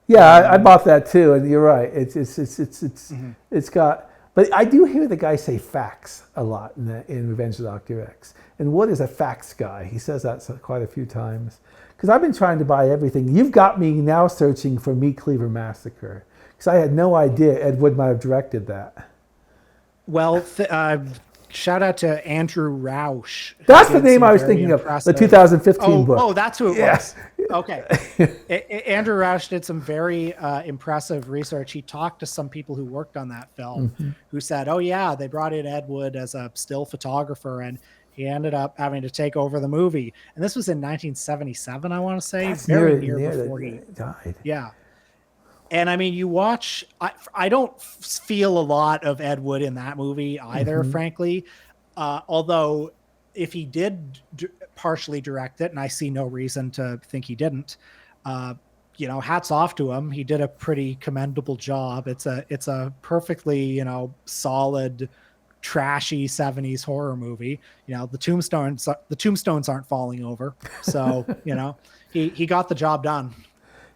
Speaker 1: Yeah, I bought that too, and you're right.
Speaker 2: Mhm.
Speaker 1: It's got. But I do hear the guy say facts a lot in Revenge of Dr. X. And Wood is a facts guy. He says that quite a few times. Because I've been trying to buy everything. You've got me now searching for Meat Cleaver Massacre. Because I had no idea Ed Wood might have directed that.
Speaker 2: Well, shout out to Andrew Rausch.
Speaker 1: That's the name I was thinking of. The 2015 book.
Speaker 2: Oh, that's who it
Speaker 1: Yes.
Speaker 2: was. Okay. Andrew Rausch did some very impressive research. He talked to some people who worked on that film who said, oh, yeah, they brought in Ed Wood as a still photographer, and he ended up having to take over the movie. And this was in 1977, I want to say.
Speaker 1: That's
Speaker 2: very
Speaker 1: near
Speaker 2: before he
Speaker 1: died.
Speaker 2: Yeah. And I mean, you watch, I don't feel a lot of Ed Wood in that movie either, frankly. Although if he did partially direct it, and I see no reason to think he didn't, hats off to him. He did a pretty commendable job. It's a perfectly, solid, trashy 70s horror movie. The tombstones aren't falling over. So, he got the job done.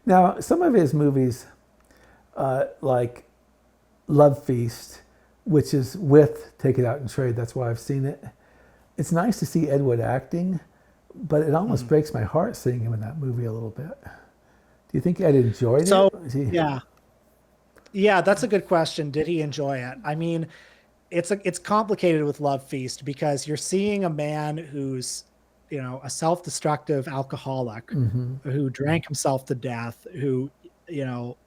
Speaker 1: Now, some of his movies, like Love Feast, which is with Take It Out and Trade, that's why I've seen it. It's nice to see Ed Wood acting, but it almost breaks my heart seeing him in that movie a little bit. Do you think Ed enjoyed it?
Speaker 2: Yeah, that's a good question. Did he enjoy it? I mean, it's complicated with Love Feast because you're seeing a man who's a self-destructive alcoholic who drank himself to death, who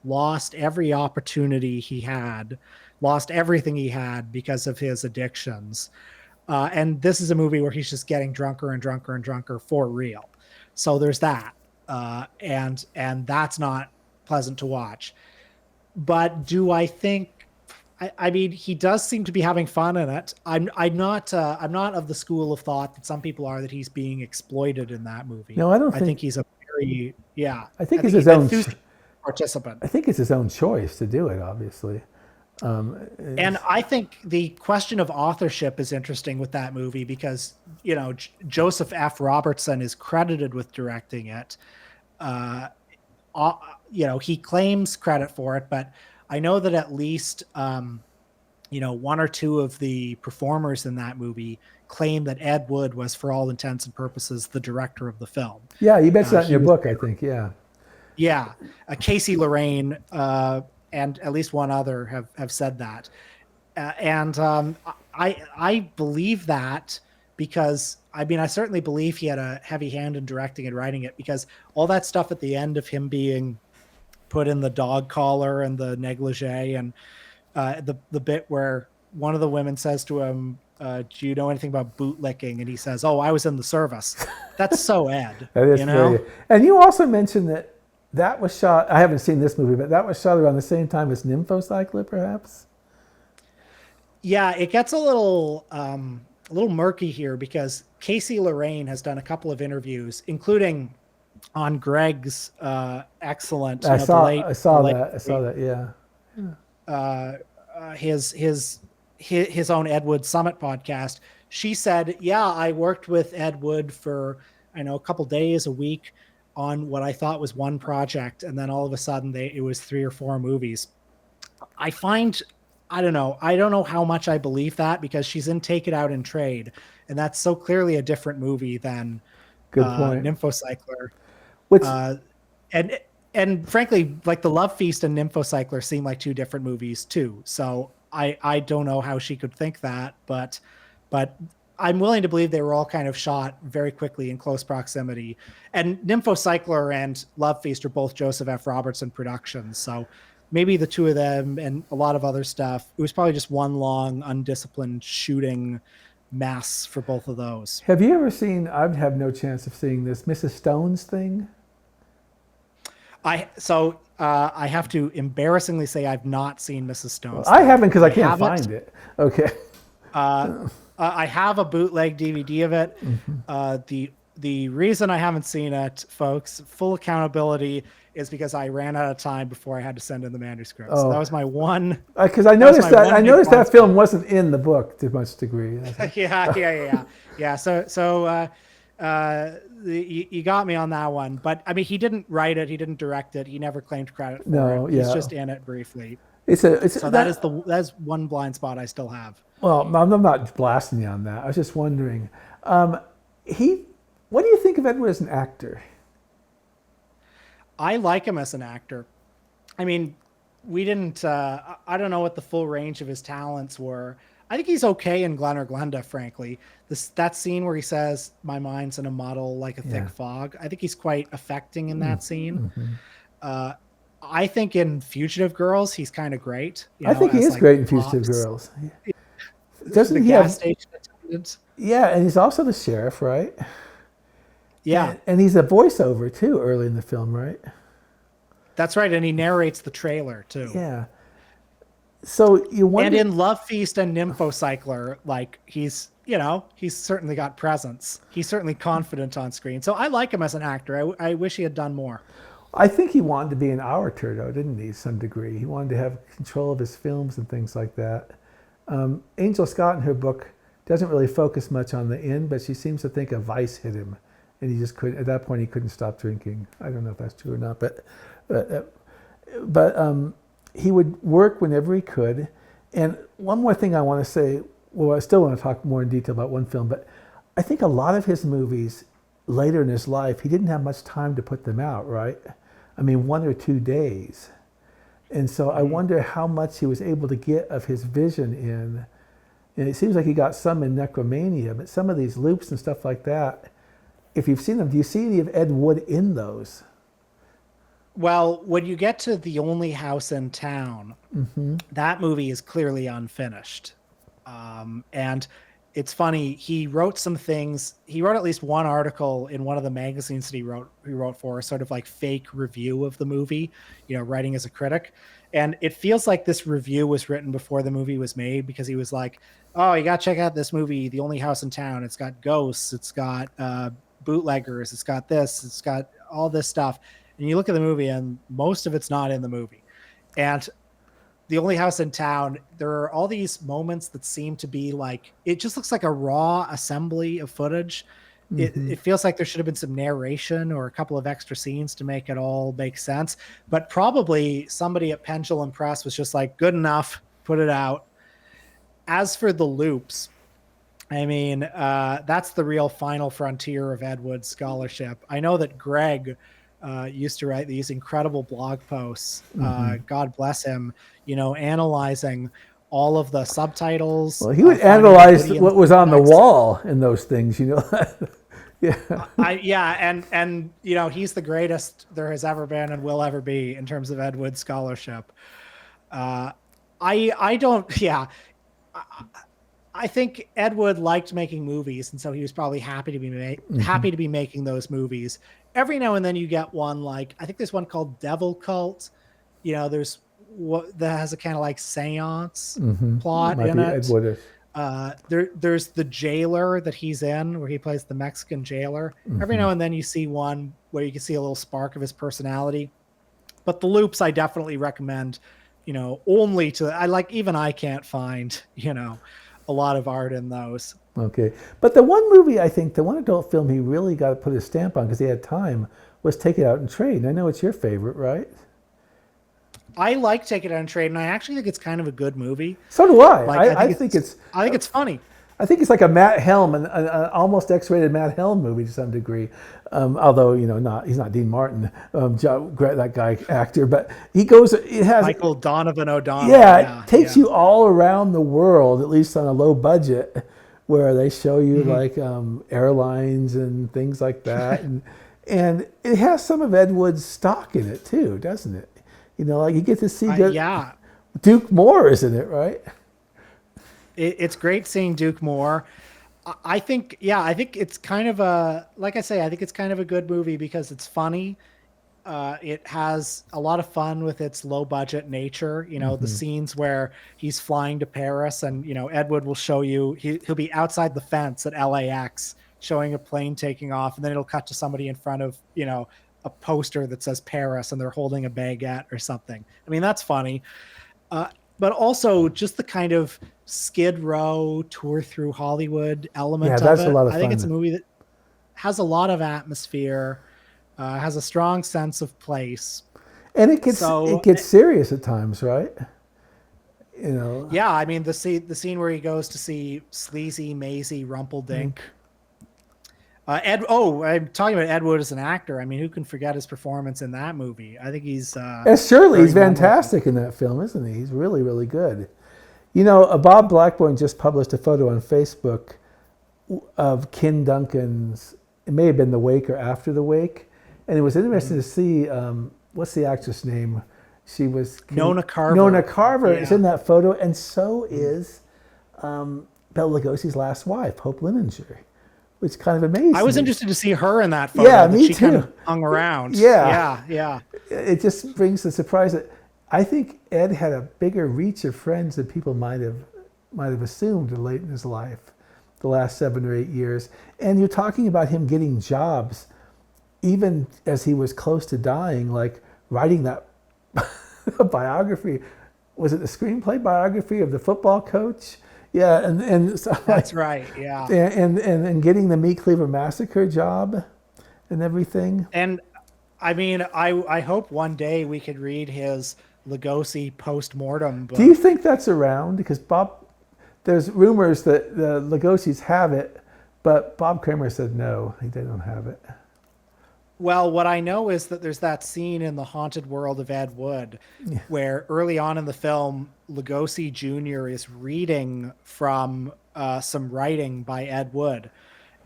Speaker 2: lost every opportunity he had, lost everything he had because of his addictions. And this is a movie where he's just getting drunker and drunker and drunker for real. So there's that. And that's not pleasant to watch. But do I think, I mean, he does seem to be having fun in it. I'm not of the school of thought that some people are that he's being exploited in that movie.
Speaker 1: No, I don't
Speaker 2: I think he's a very,
Speaker 1: I think it's his own
Speaker 2: participant.
Speaker 1: I think it's his own choice to do it, obviously.
Speaker 2: And I think the question of authorship is interesting with that movie because, Joseph F. Robertson is credited with directing it. He claims credit for it, but I know that at least, one or two of the performers in that movie claim that Ed Wood was, for all intents and purposes, the director of the film.
Speaker 1: Yeah, you mentioned that in your book, I think, yeah.
Speaker 2: Yeah, Casey Lorraine and at least one other have said that, and I believe that because I certainly believe he had a heavy hand in directing and writing it because all that stuff at the end of him being put in the dog collar and the negligee and the bit where one of the women says to him, do you know anything about bootlicking? And he says, oh, I was in the service. That's so Ed.
Speaker 1: That is very, and you also mentioned that was shot, I haven't seen this movie, but that was shot around the same time as Nymphocycler, perhaps?
Speaker 2: Yeah, it gets a little murky here because Casey Lorraine has done a couple of interviews, including on Greg's excellent.
Speaker 1: I saw that, yeah.
Speaker 2: His own Ed Wood Summit podcast. She said, yeah, I worked with Ed Wood for, a couple days, a week on what I thought was one project. And then all of a sudden it was 3 or 4 movies. I don't know how much I believe that because she's in Take It Out and Trade. And that's so clearly a different movie than Nymphocycler. And frankly, like the Love Feast and Nymphocycler seem like 2 different movies too. So I don't know how she could think that, but I'm willing to believe they were all kind of shot very quickly in close proximity. And Nymphocycler and Love Feast are both Joseph F. Robertson productions. So maybe the 2 of them and a lot of other stuff. It was probably just one long, undisciplined shooting mess for both of those.
Speaker 1: Have you ever seen, I have no chance of seeing this, Mrs. Stone's thing?
Speaker 2: I have to embarrassingly say I've not seen Mrs. Stone's.
Speaker 1: I haven't because I can't find it. Okay.
Speaker 2: I have a bootleg DVD of it. the reason I haven't seen it, folks, full accountability, is because I ran out of time before I had to send in the manuscript. So that was my one.
Speaker 1: Because I noticed that film wasn't in the book to much degree.
Speaker 2: Yeah. So you got me on that one. But I mean, he didn't write it. He didn't direct it. He never claimed credit for it. He's just in it briefly. That is one blind spot I still have.
Speaker 1: Well, I'm not blasting you on that. I was just wondering, what do you think of Edward as an actor?
Speaker 2: I like him as an actor. I mean, we didn't. I don't know what the full range of his talents were. I think he's okay in Glen or Glenda, frankly. That scene where he says, "My mind's in a muddle like a thick fog." I think he's quite affecting in that scene. Mm-hmm. I think in Fugitive Girls, he's kind of great.
Speaker 1: I think he is great in Fugitive Girls. Doesn't he have station attendant? Yeah, and he's also the sheriff, right?
Speaker 2: Yeah.
Speaker 1: And he's a voiceover too early in the film, right?
Speaker 2: That's right. And he narrates the trailer too.
Speaker 1: Yeah. So you wonder.
Speaker 2: And in Love Feast and Nymphocycler, like he's certainly got presence. He's certainly confident on screen. So I like him as an actor. I wish he had done more.
Speaker 1: I think he wanted to be an orator, though, didn't he, to some degree? He wanted to have control of his films and things like that. Angel Scott in her book doesn't really focus much on the end, but she seems to think a vice hit him. And he just couldn't, at that point, he couldn't stop drinking. I don't know if that's true or not, but he would work whenever he could. And one more thing I want to say, well, I still want to talk more in detail about one film, but I think a lot of his movies later in his life, he didn't have much time to put them out, right? I mean, 1 or 2 days. And so I wonder how much he was able to get of his vision in. And it seems like he got some in Necromania, but some of these loops and stuff like that, if you've seen them, do you see any of Ed Wood in those?
Speaker 2: Well, when you get to The Only House in Town, that movie is clearly unfinished. And it's funny, he wrote some things. He wrote at least one article in one of the magazines that he wrote for, sort of like fake review of the movie, writing as a critic. And it feels like this review was written before the movie was made, because he was like, oh, you got to check out this movie, The Only House in Town. It's got ghosts. It's got bootleggers. It's got this. It's got all this stuff. And you look at the movie and most of it's not in the movie. And The Only House in Town, there are all these moments that seem to be like, it just looks like a raw assembly of footage. It feels like there should have been some narration or a couple of extra scenes to make it all make sense. But probably somebody at Pendulum Press was just like, good enough, put it out. As for the loops, I mean, that's the real final frontier of Ed Wood's scholarship. I know that Greg used to write these incredible blog posts, God bless him, analyzing all of the subtitles.
Speaker 1: Well, he would analyze what was on the wall in those things,
Speaker 2: Yeah. And he's the greatest there has ever been and will ever be in terms of Ed Wood scholarship. I think Ed Wood liked making movies, and so he was probably happy to be making those movies. Every now and then you get one, like I think there's one called Devil Cult. There's what that has a kind of like seance plot in it. Ed Wood. There's the Jailer that he's in, where he plays the Mexican jailer. Every now and then you see one where you can see a little spark of his personality. But the loops I definitely recommend, only to even I can't find, a lot of art in those.
Speaker 1: Okay. But the one movie, I think, the one adult film he really got to put his stamp on because he had time was Take It Out and Trade. And I know it's your favorite, right?
Speaker 2: I like Take It Out and Trade, and I actually think it's kind of a good movie.
Speaker 1: So do I. I think it's
Speaker 2: funny.
Speaker 1: I think it's like a Matt Helm, an almost X-rated Matt Helm movie to some degree. Although he's not Dean Martin, that guy actor, but he goes. It has
Speaker 2: Michael Donovan O'Donnell.
Speaker 1: Yeah, it takes you all around the world, at least on a low budget, where they show you like airlines and things like that, and it has some of Ed Wood's stock in it too, doesn't it? Like you get to see Duke Moore, isn't it, right?
Speaker 2: It's great seeing Duke Moore. I think it's kind of I think it's kind of a good movie because it's funny. It has a lot of fun with its low budget nature. The scenes where he's flying to Paris and, Ed Wood will show you, he'll be outside the fence at LAX showing a plane taking off, and then it'll cut to somebody in front of, a poster that says Paris and they're holding a baguette or something. I mean, that's funny. But also just the kind of Skid Row tour through Hollywood element of
Speaker 1: that's a
Speaker 2: it.
Speaker 1: lot of
Speaker 2: I think it's a
Speaker 1: fun.
Speaker 2: movie that has a lot of atmosphere, has a strong sense of place.
Speaker 1: And it
Speaker 2: So
Speaker 1: gets serious at times, right? You know.
Speaker 2: yeah, I mean the scene where he goes to see sleazy Maisie Rumpeldink. I'm talking about Ed Wood as an actor. I mean, who can forget his performance in that movie? I think he's
Speaker 1: Surely he's
Speaker 2: very
Speaker 1: fantastic in that film, isn't he? He's really, really good. Bob Blackburn just published a photo on Facebook of Ken Duncan's. It may have been the wake or after the wake, and it was interesting to see what's the actress name? She was
Speaker 2: Nona Carver.
Speaker 1: Nona Carver is in that photo, and so is Bela Lugosi's last wife, Hope Lininger, which kind of amazed me.
Speaker 2: I was interested to see her in that photo.
Speaker 1: Yeah,
Speaker 2: that
Speaker 1: me
Speaker 2: she
Speaker 1: too.
Speaker 2: kind of hung around.
Speaker 1: Yeah. It just brings the surprise that I think Ed had a bigger reach of friends than people might have assumed late in his life, the last 7 or 8 years. And you're talking about him getting jobs, even as he was close to dying, like writing that biography. Was it the screenplay biography of the football coach? Yeah, and so
Speaker 2: that's right. Yeah,
Speaker 1: and getting the Meat Cleaver Massacre job and everything.
Speaker 2: And I mean, I hope one day we could read his Lugosi post-mortem book.
Speaker 1: Do you think that's around? Because there's rumors that the Lugosis have it, but Bob Kramer said no, they don't have it.
Speaker 2: Well, what I know is that there's that scene in The Haunted World of Ed Wood where early on in the film, Lugosi Jr. is reading from some writing by Ed Wood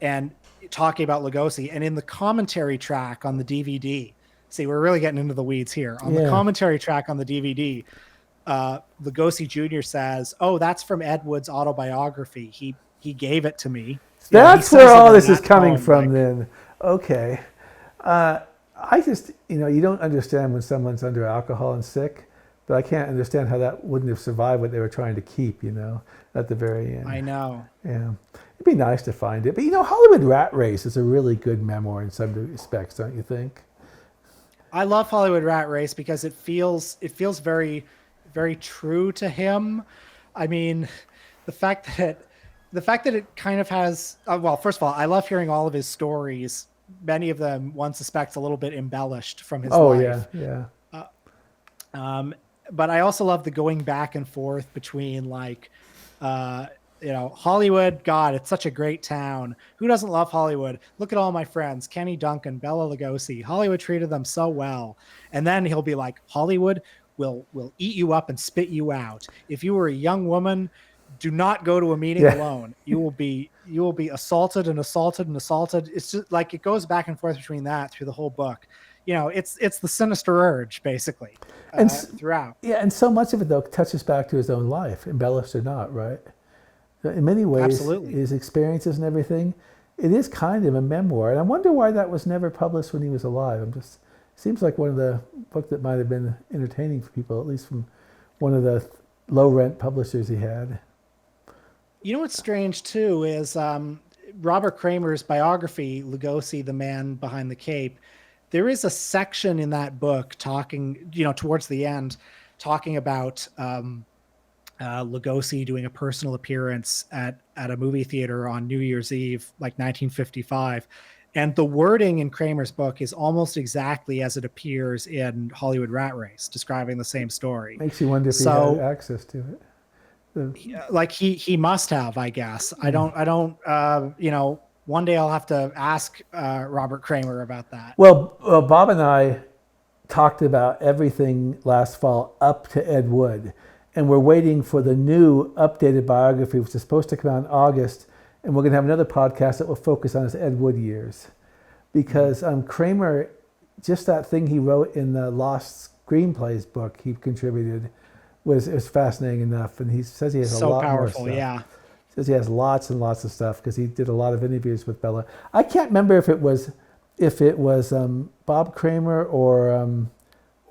Speaker 2: and talking about Lugosi. And in the commentary track on the DVD, see, we're really getting into the weeds here. On the commentary track on the DVD, Lugosi Jr. says, "Oh, that's from Ed Wood's autobiography. He gave it to me."
Speaker 1: That's where all this is coming from then. Okay. I just, you don't understand when someone's under alcohol and sick, but I can't understand how that wouldn't have survived what they were trying to keep, at the very end.
Speaker 2: I know.
Speaker 1: Yeah. It'd be nice to find it. But, Hollywood Rat Race is a really good memoir in some respects, don't you think?
Speaker 2: I love Hollywood Rat Race because it feels very, very true to him. I mean, the fact that it kind of has, well, first of all, I love hearing all of his stories. Many of them, one suspects, a little bit embellished from his life.
Speaker 1: Yeah.
Speaker 2: But I also love the going back and forth between Hollywood. God, it's such a great town. Who doesn't love Hollywood? Look at all my friends: Kenny Duncan, Bela Lugosi. Hollywood treated them so well. And then he'll be like, Hollywood will eat you up and spit you out. If you were a young woman, do not go to a meeting alone. You will be assaulted and assaulted and assaulted. It's just like it goes back and forth between that through the whole book. It's the sinister urge basically, and throughout.
Speaker 1: Yeah, and so much of it though touches back to his own life, embellished or not, right? In many ways,
Speaker 2: absolutely,
Speaker 1: his experiences and everything, it is kind of a memoir. And I wonder why that was never published when he was alive. Seems like one of the books that might have been entertaining for people, at least from one of the low rent publishers he had.
Speaker 2: You know what's strange too is Robert Kramer's biography, Lugosi, the Man Behind the Cape. There is a section in that book talking, towards the end, talking about Lugosi doing a personal appearance at a movie theater on New Year's Eve, like 1955. And the wording in Kramer's book is almost exactly as it appears in Hollywood Rat Race, describing the same story.
Speaker 1: Makes you wonder if he had access to it.
Speaker 2: Like he must have, I guess. I don't, one day I'll have to ask Robert Kramer about that.
Speaker 1: Well, Bob and I talked about everything last fall up to Ed Wood, and we're waiting for the new updated biography, which is supposed to come out in August, and we're going to have another podcast that will focus on his Ed Wood years. Because Kramer, just that thing he wrote in the Lost Screenplays book he contributed was fascinating enough, and he says he has a lot more stuff.
Speaker 2: Yeah.
Speaker 1: Says he has lots and lots of stuff because he did a lot of interviews with Bela. I can't remember if it was Bob Kramer or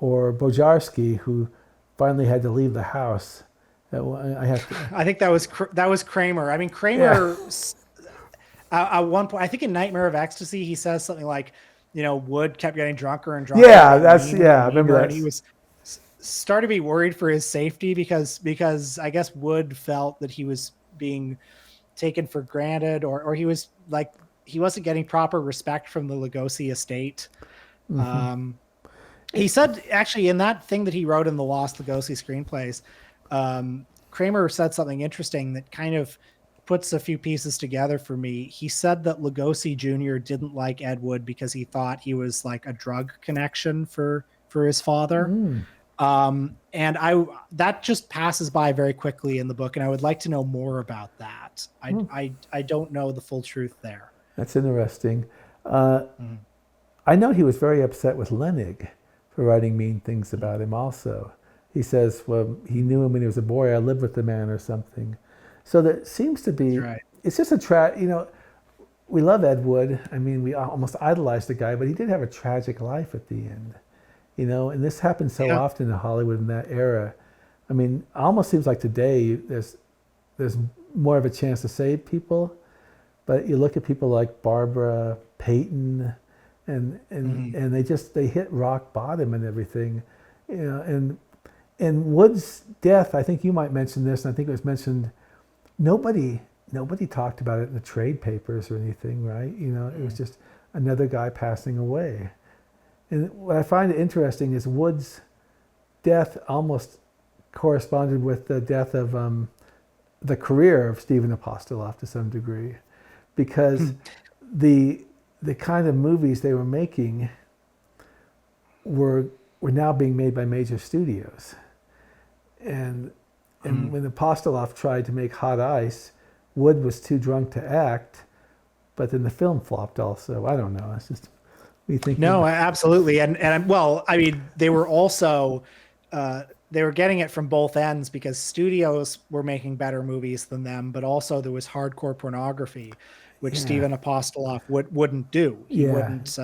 Speaker 1: Bojarski who finally had to leave the house.
Speaker 2: I think that was Kramer. I mean, Kramer. Yeah. At one point, I think in Nightmare of Ecstasy, he says something like, Wood kept getting drunker and drunker,
Speaker 1: Yeah,
Speaker 2: and
Speaker 1: that's
Speaker 2: meaner
Speaker 1: I
Speaker 2: and
Speaker 1: remember
Speaker 2: meaner,
Speaker 1: that.
Speaker 2: and he was started to be worried for his safety because I guess Wood felt that he was being taken for granted, or he was like he wasn't getting proper respect from the Lugosi estate. Um, he said actually in that thing that he wrote in the Lost Lugosi screenplays, Kramer said something interesting that kind of puts a few pieces together for me. He said that Lugosi Jr. didn't like Ed Wood because he thought he was like a drug connection for his father. And that just passes by very quickly in the book, and I would like to know more about that. I don't know the full truth there.
Speaker 1: That's interesting. I know he was very upset with Lenig for writing mean things about him also. He says, well, he knew him when he was a boy. I lived with the man or something. So there seems to be,
Speaker 2: Right.
Speaker 1: it's just we love Ed Wood. I mean, we almost idolize the guy, but he did have a tragic life at the end. And this happens so often in Hollywood in that era. I mean, it almost seems like today there's more of a chance to save people, but you look at people like Barbara Payton, and they hit rock bottom and everything, and Wood's death. I think you might mention this, and I think it was mentioned. Nobody talked about it in the trade papers or anything, right? It was just another guy passing away. And what I find interesting is Wood's death almost corresponded with the death of the career of Stephen Apostoloff to some degree, because the kind of movies they were making were now being made by major studios, and when Apostoloff tried to make Hot Ice, Wood was too drunk to act, but then the film flopped also. I don't know. It's just me thinking.
Speaker 2: No, absolutely. And well, I mean, they were also they were getting it from both ends because studios were making better movies than them, but also there was hardcore pornography, which Stephen Apostoloff wouldn't do. He wouldn't.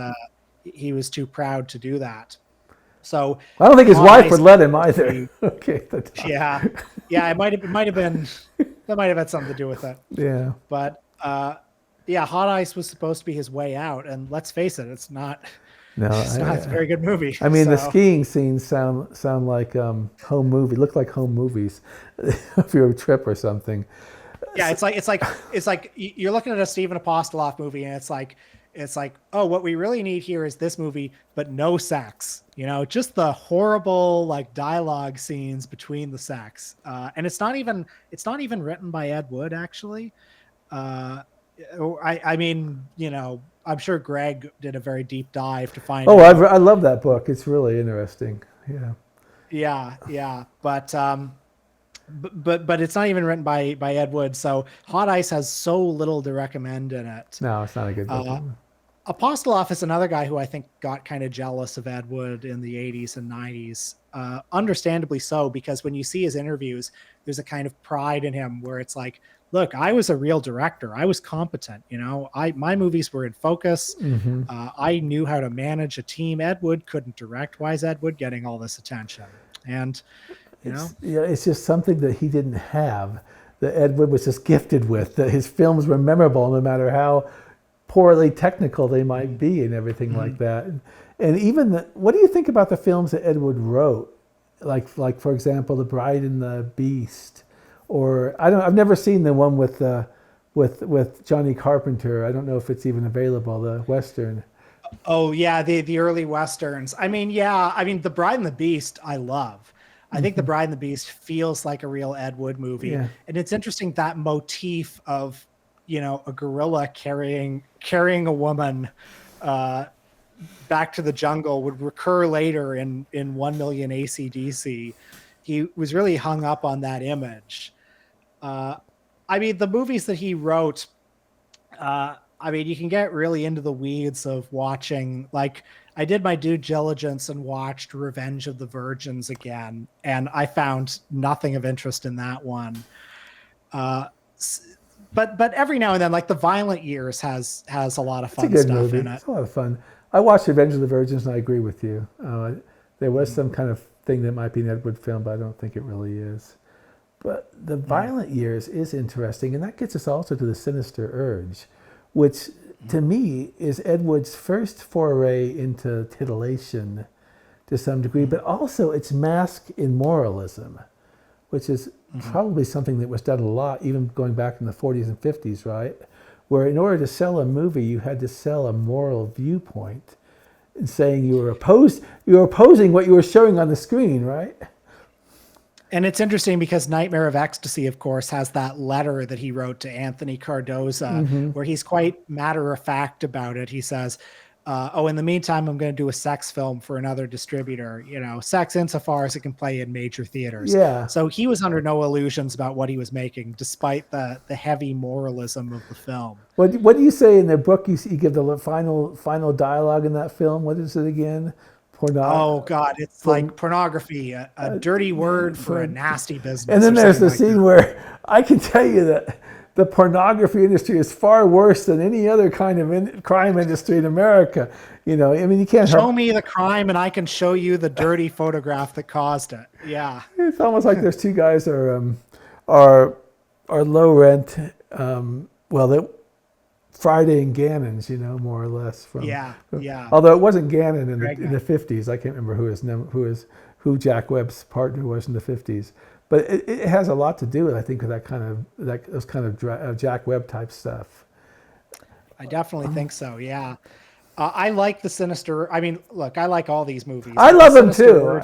Speaker 2: He was too proud to do that. So
Speaker 1: I don't think his wife would let him either. Okay.
Speaker 2: Yeah. It might have been that might have had something to do with it.
Speaker 1: Yeah.
Speaker 2: But Hot Ice was supposed to be his way out, and let's face it, it's not.
Speaker 1: No,
Speaker 2: it's not a very good movie.
Speaker 1: I mean, the skiing scenes sound like home movie. Look like home movies, if you're a trip or something.
Speaker 2: Yeah, it's like you're looking at a Stephen Apostoloff movie, and it's like, oh, what we really need here is this movie, but no sex. Just the horrible like dialogue scenes between the sex, and it's not even written by Ed Wood actually. I mean, I'm sure Greg did a very deep dive to find.
Speaker 1: Oh, I love that book. It's really interesting.
Speaker 2: Yeah. But it's not even written by Ed Wood. So Hot Ice has so little to recommend in it.
Speaker 1: No, it's not a good book.
Speaker 2: Apostoloff is another guy who I think got kind of jealous of Ed Wood in the 80s and 90s. Understandably so, because when you see his interviews, there's a kind of pride in him where it's like, look, I was a real director. I was competent. My movies were in focus. I knew how to manage a team. Ed Wood couldn't direct. Why is Ed Wood getting all this attention? And,
Speaker 1: it's just something that he didn't have, that Ed Wood was just gifted with, that his films were memorable no matter how poorly technical they might be and everything like that. And even what do you think about the films that Ed Wood wrote? Like for example, The Bride and the Beast, or I've never seen the one with Johnny Carpenter. I don't know if it's even available, the Western.
Speaker 2: Oh yeah, the early Westerns. I mean, The Bride and the Beast I love. I think The Bride and the Beast feels like a real Ed Wood movie.
Speaker 1: Yeah.
Speaker 2: And it's interesting that motif of, a gorilla carrying a woman back to the jungle would recur later in 1 Million AC/DC. He was really hung up on that image. I mean, the movies that he wrote, you can get really into the weeds of watching, like I did my due diligence and watched Revenge of the Virgins again, and I found nothing of interest in that one. But every now and then, like The Violent Years has a lot of fun stuff
Speaker 1: movie.
Speaker 2: in it.
Speaker 1: It's a lot of fun. I watched Revenge of the Virgins, and I agree with you. There was some kind of thing that might be an Ed Wood film, but I don't think it really is. But The Violent Years is interesting, and that gets us also to The Sinister Urge, which to me is Ed Wood's first foray into titillation to some degree, but also it's masked in moralism, which is probably something that was done a lot, even going back in the 40s and 50s, right? Where in order to sell a movie, you had to sell a moral viewpoint, and saying you were opposing what you were showing on the screen, right?
Speaker 2: And it's interesting because Nightmare of Ecstasy, of course, has that letter that he wrote to Anthony Cardoza, where he's quite matter of fact about it. He says, in the meantime, I'm going to do a sex film for another distributor, sex insofar as it can play in major theaters.
Speaker 1: Yeah.
Speaker 2: So he was under no illusions about what he was making, despite the heavy moralism of the film.
Speaker 1: What do you say in the book? You give the final dialogue in that film. What is it again?
Speaker 2: Oh God, it's like pornography, a dirty word for a nasty business.
Speaker 1: And then there's the scene where I can tell you that the pornography industry is far worse than any other kind of crime industry in America. You can't
Speaker 2: show me the crime and I can show you the dirty photograph that caused it. Yeah.
Speaker 1: It's almost like those two guys are low rent. Friday and Gannon's, more or less.
Speaker 2: Yeah.
Speaker 1: Although it wasn't Gannon in the 50s. I can't remember who Jack Webb's partner was in the 50s. But it has a lot to do with, I think, with those kind of Jack Webb type stuff.
Speaker 2: I definitely think so. Yeah. I like The Sinister. I mean, look, I like all these movies.
Speaker 1: I love them too.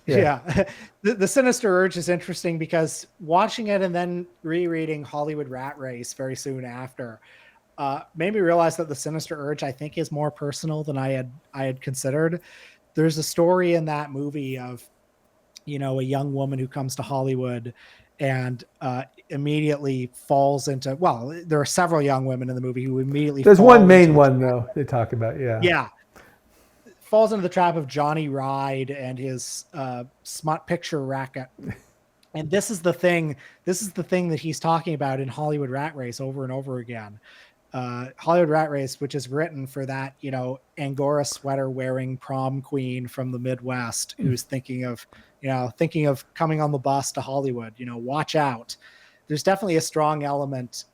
Speaker 2: Yeah. The Sinister Urge is interesting because watching it and then rereading Hollywood Rat Race very soon after made me realize that The Sinister Urge, I think, is more personal than I had considered. There's a story in that movie of, a young woman who comes to Hollywood and immediately falls into, there are several young women in the movie who immediately
Speaker 1: There's one main one, though, they talk about, yeah.
Speaker 2: Yeah. Falls into the trap of Johnny Ride and his smut picture racket. And this is the thing that he's talking about in Hollywood Rat Race over and over again. Hollywood Rat Race, which is written for that, Angora sweater wearing prom queen from the Midwest who's thinking of coming on the bus to Hollywood, watch out. There's definitely a strong element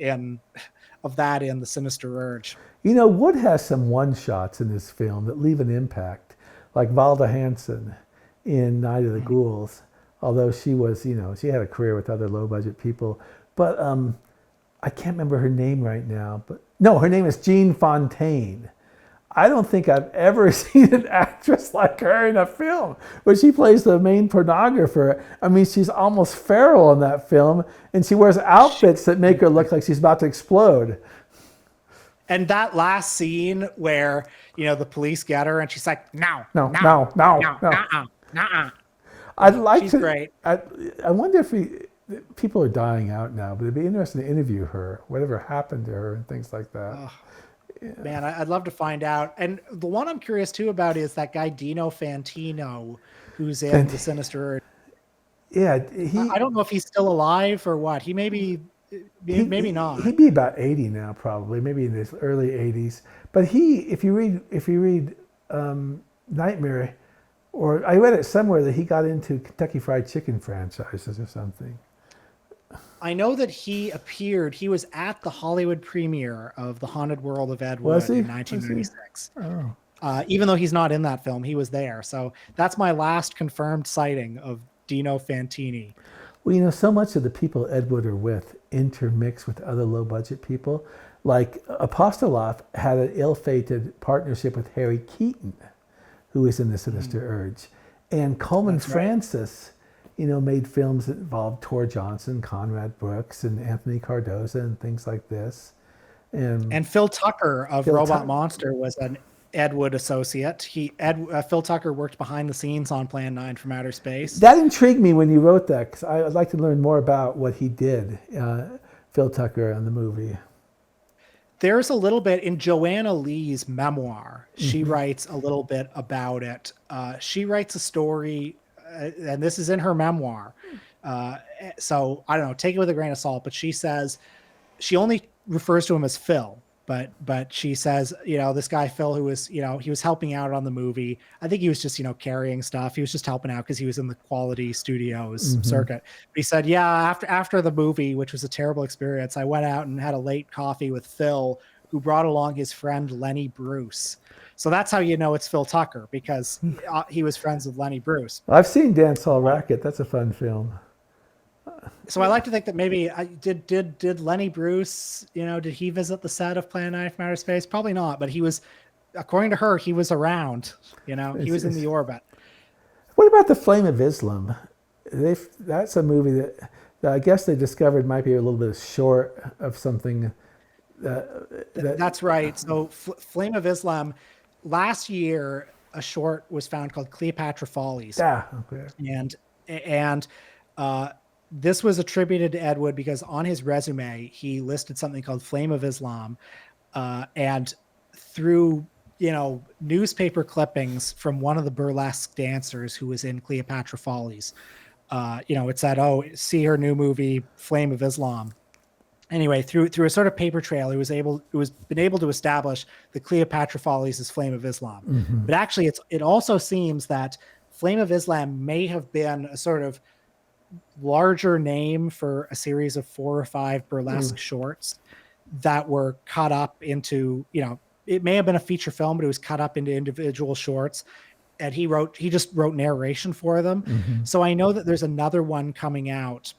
Speaker 2: of that in The Sinister Urge.
Speaker 1: Wood has some one-shots in this film that leave an impact, like Valda Hansen in Night of the Ghouls, although she was, she had a career with other low-budget people. But I can't remember her name right now. But no, her name is Jean Fontaine. I don't think I've ever seen an actress like her in a film where she plays the main pornographer. I mean, she's almost feral in that film, and she wears outfits that make her look like she's about to explode.
Speaker 2: And that last scene where, the police get her and she's like, no.
Speaker 1: I'd like
Speaker 2: she's
Speaker 1: to.
Speaker 2: Great.
Speaker 1: I wonder if people are dying out now, but it'd be interesting to interview her, whatever happened to her and things like that.
Speaker 2: Oh, yeah. Man, I'd love to find out. And the one I'm curious too about is that guy Dino Fantino, who's in The Sinister Urge.
Speaker 1: Yeah,
Speaker 2: I don't know if he's still alive or what. He may be. Maybe not.
Speaker 1: He'd be about 80 now, probably, maybe in his early 80s. But if you read Nightmare, or I read it somewhere that he got into Kentucky Fried Chicken franchises or something.
Speaker 2: I know that he appeared. He was at the Hollywood premiere of The Haunted World of Ed Wood in 1996.
Speaker 1: Oh.
Speaker 2: Even though he's not in that film, he was there. So that's my last confirmed sighting of Dino Fantini.
Speaker 1: Well, so much of the people Ed Wood are with intermix with other low-budget people. Like Apostolov had an ill-fated partnership with Harry Keaton, who is in The Sinister Urge. And Coleman Francis, made films that involved Tor Johnson, Conrad Brooks, and Anthony Cardoza and things like this. And
Speaker 2: Phil Tucker of Robot Monster was an Ed Wood associate. Phil Tucker worked behind the scenes on Plan 9 from Outer Space.
Speaker 1: That intrigued me when you wrote that, because I'd like to learn more about what he did, Phil Tucker, on the movie.
Speaker 2: There's a little bit in Joanna Lee's memoir. She writes a little bit about it. She writes a story, and this is in her memoir. So I don't know, take it with a grain of salt, but she says she only refers to him as Phil. But she says, this guy, Phil, who was, he was helping out on the movie. I think he was just, carrying stuff. He was just helping out because he was in the Quality Studios circuit. But he said, yeah, after the movie, which was a terrible experience, I went out and had a late coffee with Phil, who brought along his friend Lenny Bruce. So that's how you know it's Phil Tucker, because he was friends with Lenny Bruce.
Speaker 1: I've seen Dance Hall Racket. That's a fun film.
Speaker 2: So I like to think that maybe did Lenny Bruce, did he visit the set of Plan 9 from Outer Space? Probably not, but he was, according to her, he was around. He was in the orbit.
Speaker 1: What about The Flame of Islam? That's a movie that I guess they discovered might be a little bit short of something.
Speaker 2: That's right. So Flame of Islam, last year, a short was found called Cleopatra Follies.
Speaker 1: Yeah, okay.
Speaker 2: And this was attributed to Ed Wood because on his resume, he listed something called Flame of Islam. And through, newspaper clippings from one of the burlesque dancers who was in Cleopatra Follies, it said, "Oh, see her new movie, Flame of Islam." Anyway, through a sort of paper trail, it was been able to establish the Cleopatra Follies as Flame of Islam.
Speaker 1: Mm-hmm.
Speaker 2: But actually, it also seems that Flame of Islam may have been a sort of larger name for a series of 4 or 5 burlesque shorts that were cut up into, it may have been a feature film, but it was cut up into individual shorts. And he just wrote narration for them.
Speaker 1: Mm-hmm.
Speaker 2: So I know that there's another one coming out.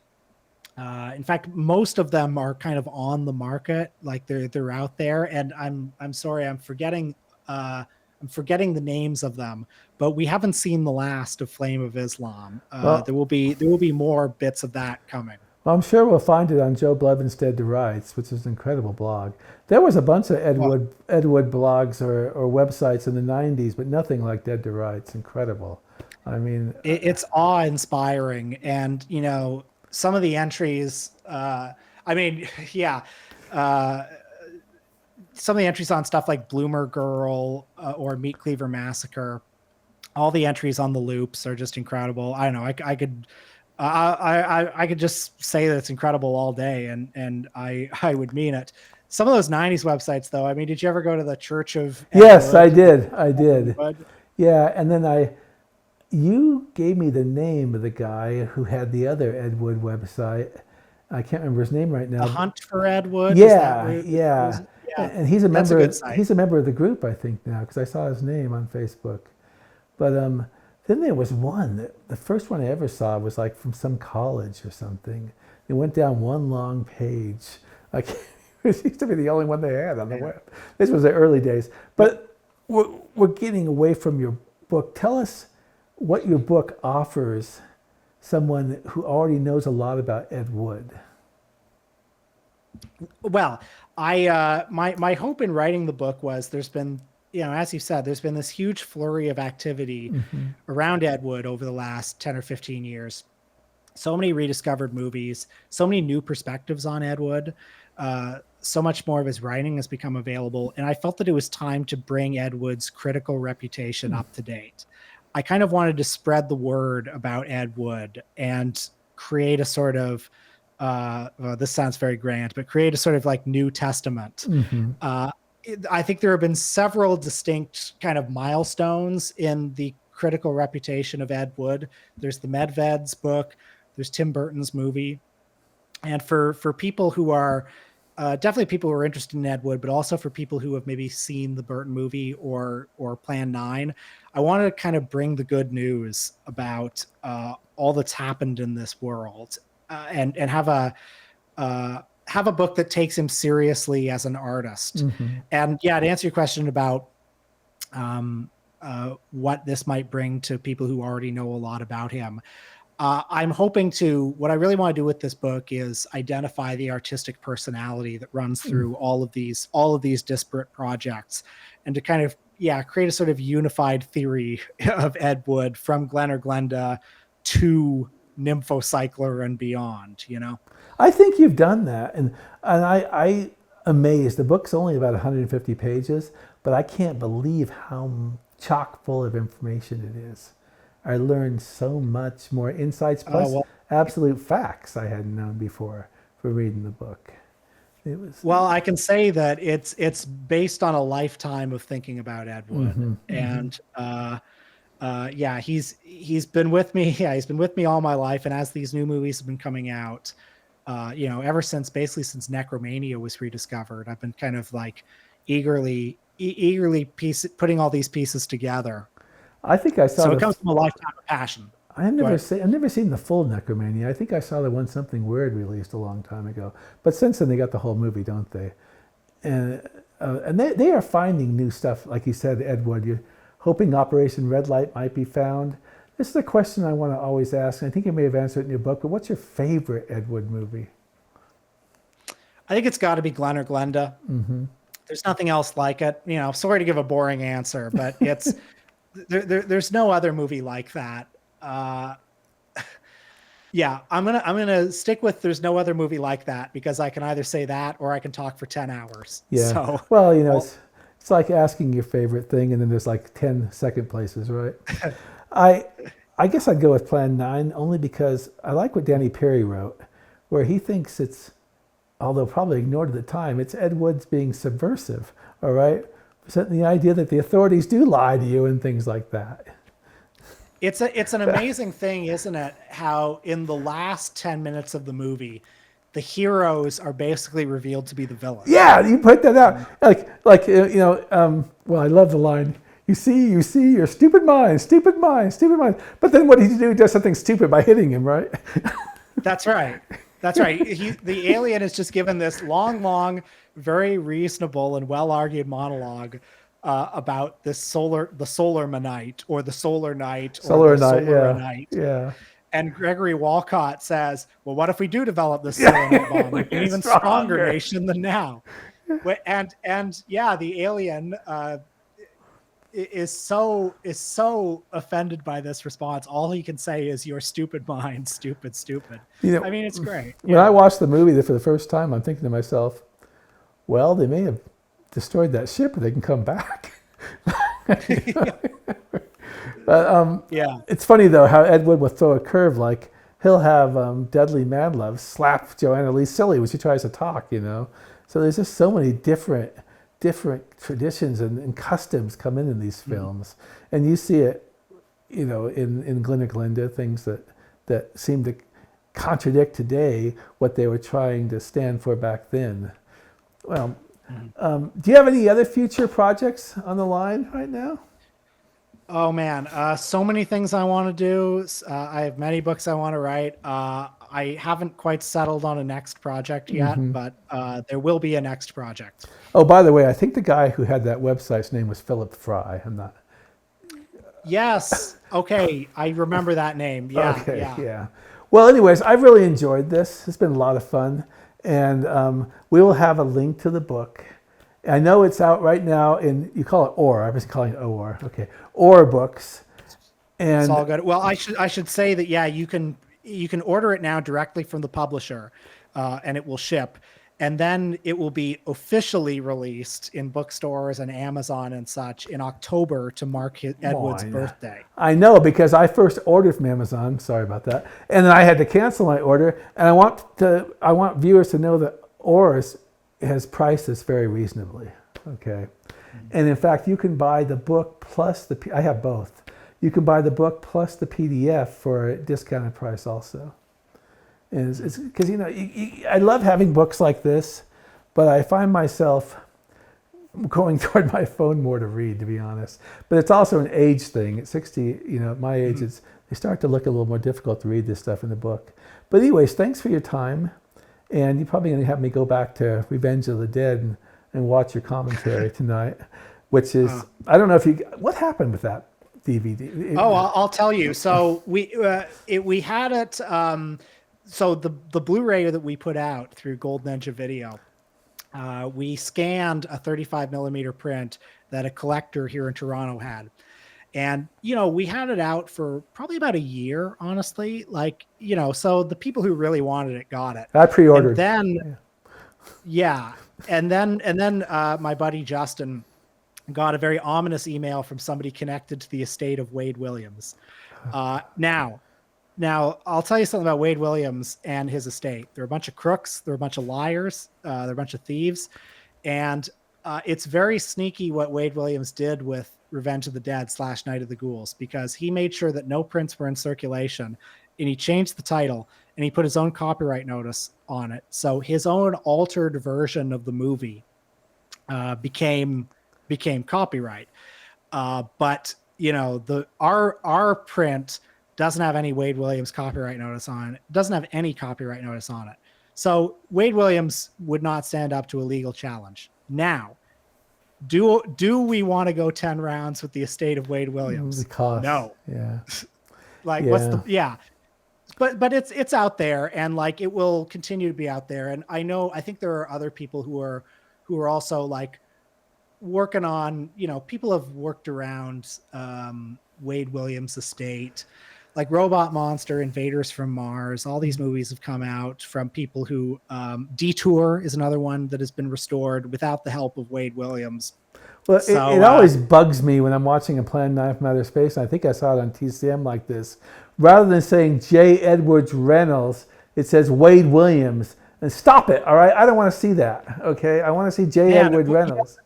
Speaker 2: In fact, most of them are kind of on the market, like they're out there. And I'm sorry, I'm forgetting the names of them, but we haven't seen the last of Flame of Islam. There will be more bits of that coming.
Speaker 1: Well, I'm sure we'll find it on Joe Blevins' to Rights, which is an incredible blog. There was a bunch of Ed Wood blogs or websites in the 90s, but nothing like Dead to Rights. Incredible. I mean,
Speaker 2: it's awe-inspiring, and some of the entries. Some of the entries on stuff like Bloomer Girl or Meat Cleaver Massacre. All the entries on the loops are just incredible. I don't know. I could just say that it's incredible all day, and I would mean it. Some of those 90s websites, though, I mean, did you ever go to the Church of Ed
Speaker 1: Yes,
Speaker 2: Wood?
Speaker 1: I did. Yeah, and then you gave me the name of the guy who had the other Ed Wood website. I can't remember his name right now.
Speaker 2: The Hunt for Ed Wood?
Speaker 1: Yeah. And he's a member. He's a member of the group, I think, now, because I saw his name on Facebook. But then there was one. The first one I ever saw was like from some college or something. It went down one long page. Like it used to be the only one they had on the web. This was the early days. But we're getting away from your book. Tell us what your book offers someone who already knows a lot about Ed Wood.
Speaker 2: Well, my hope in writing the book was there's been, as you said, there's been this huge flurry of activity around Ed Wood over the last 10 or 15 years. So many rediscovered movies, so many new perspectives on Ed Wood. So much more of his writing has become available. And I felt that it was time to bring Ed Wood's critical reputation up to date. I kind of wanted to spread the word about Ed Wood and create a sort of, this sounds very grand, but create a sort of like New Testament. I think there have been several distinct kind of milestones in the critical reputation of Ed Wood. There's the Medved's book, there's Tim Burton's movie. And for people who are definitely people who are interested in Ed Wood, but also for people who have maybe seen the Burton movie or Plan 9, I wanted to kind of bring the good news about all that's happened in this world and have a book that takes him seriously as an artist. And to answer your question about what this might bring to people who already know a lot about him, I'm hoping what I really want to do with this book is identify the artistic personality that runs through all of these disparate projects, and to kind of create a sort of unified theory of Ed Wood from Glen or Glenda to Nymphocycler and beyond.
Speaker 1: I think you've done that, and I amazed. The book's only about 150 pages, but I can't believe how chock full of information it is. I learned so much more insights, plus absolute facts I hadn't known before for reading the book.
Speaker 2: Well, I can say that it's based on a lifetime of thinking about Ed Wood, and he's been with me. Yeah, he's been with me all my life, and as these new movies have been coming out, ever since Necromania was rediscovered, I've been kind of like eagerly putting all these pieces together.
Speaker 1: I think I saw
Speaker 2: So it comes from a lifetime of passion.
Speaker 1: I've never seen the full Necromania. I think I saw the one Something Weird released a long time ago. But since then, they got the whole movie, don't they? And they are finding new stuff, like you said, Ed Wood. You're hoping Operation Red Light might be found. This is a question I want to always ask, and I think you may have answered it in your book, but what's your favorite Ed Wood movie?
Speaker 2: I think it's got to be Glenn or Glenda. Mm-hmm. There's nothing else like it. Sorry to give a boring answer, but it's there's no other movie like that. Yeah, I'm gonna stick with there's no other movie like that, because I can either say that or I can talk for 10 hours.
Speaker 1: Yeah.
Speaker 2: So,
Speaker 1: well, it's like asking your favorite thing, and then there's like 10 second places, right? I guess I'd go with Plan 9, only because I like what Danny Perry wrote, where he thinks it's, although probably ignored at the time, it's Ed Wood's being subversive, all right? The idea that the authorities do lie to you and things like that.
Speaker 2: It's an amazing thing, isn't it? How in the last 10 minutes of the movie, the heroes are basically revealed to be the villains.
Speaker 1: Yeah, you put that out. Well, I love the line, you see your stupid mind. But then what did he do? He does something stupid by hitting him, right?
Speaker 2: That's right. The alien is just given this long, very reasonable and well-argued monologue about the solar manite, or the solar night, or the solar night.
Speaker 1: Yeah.
Speaker 2: And Gregory Walcott says, well, what if we do develop this solar night bomb? Like an even stronger nation than now. And the alien is so offended by this response. All he can say is, your stupid mind, stupid. I mean, it's great.
Speaker 1: When I watched the movie for the first time, I'm thinking to myself, well, they may have destroyed that ship, but they can come back. But it's funny though how Ed Wood will throw a curve. Like he'll have Dudley Manlove slap Joanna Lee silly when she tries to talk. So there's just so many different traditions and customs come in these films, and you see it, in Glenn or Glenda, things that seem to contradict today what they were trying to stand for back then. Well. Do you have any other future projects on the line right now?
Speaker 2: Oh man, so many things I want to do. I have many books I want to write. I haven't quite settled on a next project yet, but there will be a next project.
Speaker 1: Oh, by the way, I think the guy who had that website's name was Philip Fry. I'm not.
Speaker 2: Yes. Okay, I remember that name. Yeah.
Speaker 1: Okay. Yeah. Well, anyways, I've really enjoyed this. It's been a lot of fun. And we will have a link to the book. I know it's out right now you call it OR. I was calling it OR. Okay. OR Books. And
Speaker 2: it's all good. Well, I should say that, you can order it now directly from the publisher, and it will ship. And then it will be officially released in bookstores and Amazon and such in October to mark Ed Wood's birthday.
Speaker 1: I know, because I first ordered from Amazon. Sorry about that. And then I had to cancel my order. And I want viewers to know that ORS has priced this very reasonably. Okay. And in fact, you can buy the book plus I have both. You can buy the book plus the PDF for a discounted price also. And it's because I love having books like this, but I find myself going toward my phone more to read, to be honest. But it's also an age thing. At 60, at my age, they start to look a little more difficult to read this stuff in the book. But anyways, thanks for your time, and you're probably going to have me go back to Revenge of the Dead and watch your commentary tonight, which is I don't know if what happened with that DVD.
Speaker 2: I'll tell you. So we had it. So the Blu-ray that we put out through Golden Ninja Video, we scanned a 35 millimeter print that a collector here in Toronto had. And, we had it out for probably about a year, honestly. So the people who really wanted it got it.
Speaker 1: I pre-ordered.
Speaker 2: And then my buddy Justin got a very ominous email from somebody connected to the estate of Wade Williams. Now, I'll tell you something about Wade Williams and his estate. They're a bunch of crooks. They're a bunch of liars. They're a bunch of thieves. And it's very sneaky what Wade Williams did with Revenge of the Dead / Night of the Ghouls, because he made sure that no prints were in circulation, and he changed the title, and he put his own copyright notice on it. So his own altered version of the movie became copyright. But our print doesn't have any Wade Williams copyright notice on it. Doesn't have any copyright notice on it. So Wade Williams would not stand up to a legal challenge. Now, do we want to go 10 rounds with the estate of Wade Williams? No.
Speaker 1: Yeah.
Speaker 2: But it's out there, and like it will continue to be out there. And I think there are other people who are also like working on, people have worked around Wade Williams' estate, like Robot Monster, Invaders from Mars. All these movies have come out from people who Detour is another one that has been restored without the help of Wade Williams.
Speaker 1: Well, it always bugs me when I'm watching a Plan 9 from Outer Space, and I think I saw it on TCM like this. Rather than saying J. Edwards Reynolds, it says Wade Williams. And stop it, all right? I don't want to see that, okay? I want to see J. Edwards Reynolds.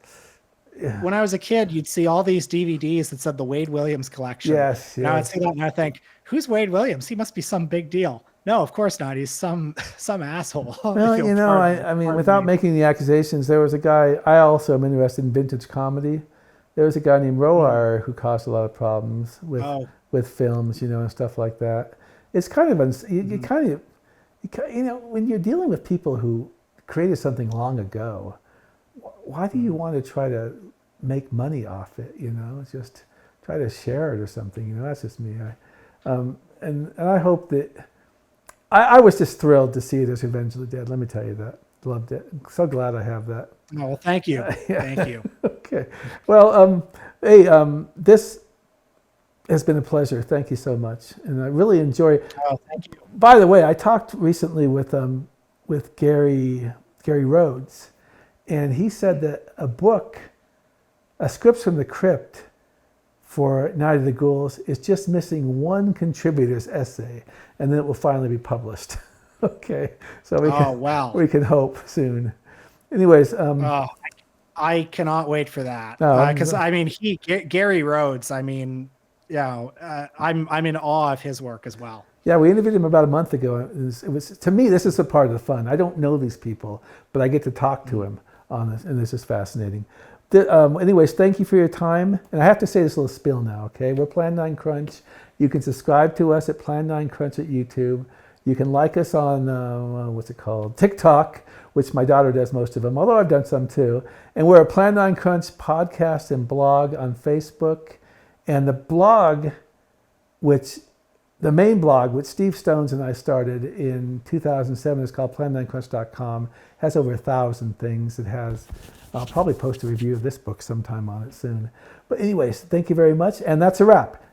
Speaker 2: Yeah. When I was a kid, you'd see all these DVDs that said the Wade Williams collection.
Speaker 1: Yes.
Speaker 2: Now I'd see that and I think, who's Wade Williams? He must be some big deal. No, of course not. He's some asshole.
Speaker 1: Well, I mean, without making the accusations, there was a guy, I also am interested in vintage comedy. There was a guy named Roar who caused a lot of problems with films, and stuff like that. It's kind of, when you're dealing with people who created something long ago, why do you want to try to make money off it? Just try to share it or something. That's just me. And I hope that I was just thrilled to see it as Revenge of the Dead. Let me tell you that. Loved it. So glad I have that.
Speaker 2: Oh, well, thank you. Thank you.
Speaker 1: Okay. Well, hey, this has been a pleasure. Thank you so much, and I really enjoy.
Speaker 2: Oh, thank you.
Speaker 1: By the way, I talked recently with Gary Rhodes. And he said that a Scripts from the Crypt for Night of the Ghouls is just missing one contributor's essay, and then it will finally be published. Okay, so we can hope soon. Anyways,
Speaker 2: I cannot wait for that because Gary Rhodes. I'm in awe of his work as well.
Speaker 1: Yeah, we interviewed him about a month ago. It was to me, this is a part of the fun. I don't know these people, but I get to talk to him on this, and this is fascinating. Anyways, thank you for your time. And I have to say this little spiel now, okay? We're Plan 9 Crunch. You can subscribe to us at Plan 9 Crunch at YouTube. You can like us on, TikTok, which my daughter does most of them, although I've done some too. And we're a Plan 9 Crunch podcast and blog on Facebook. And the blog, the main blog, which Steve Stones and I started in 2007, is called plan9crunch.com. Has over 1,000 things. I'll probably post a review of this book sometime on it soon. But anyways, thank you very much. And that's a wrap.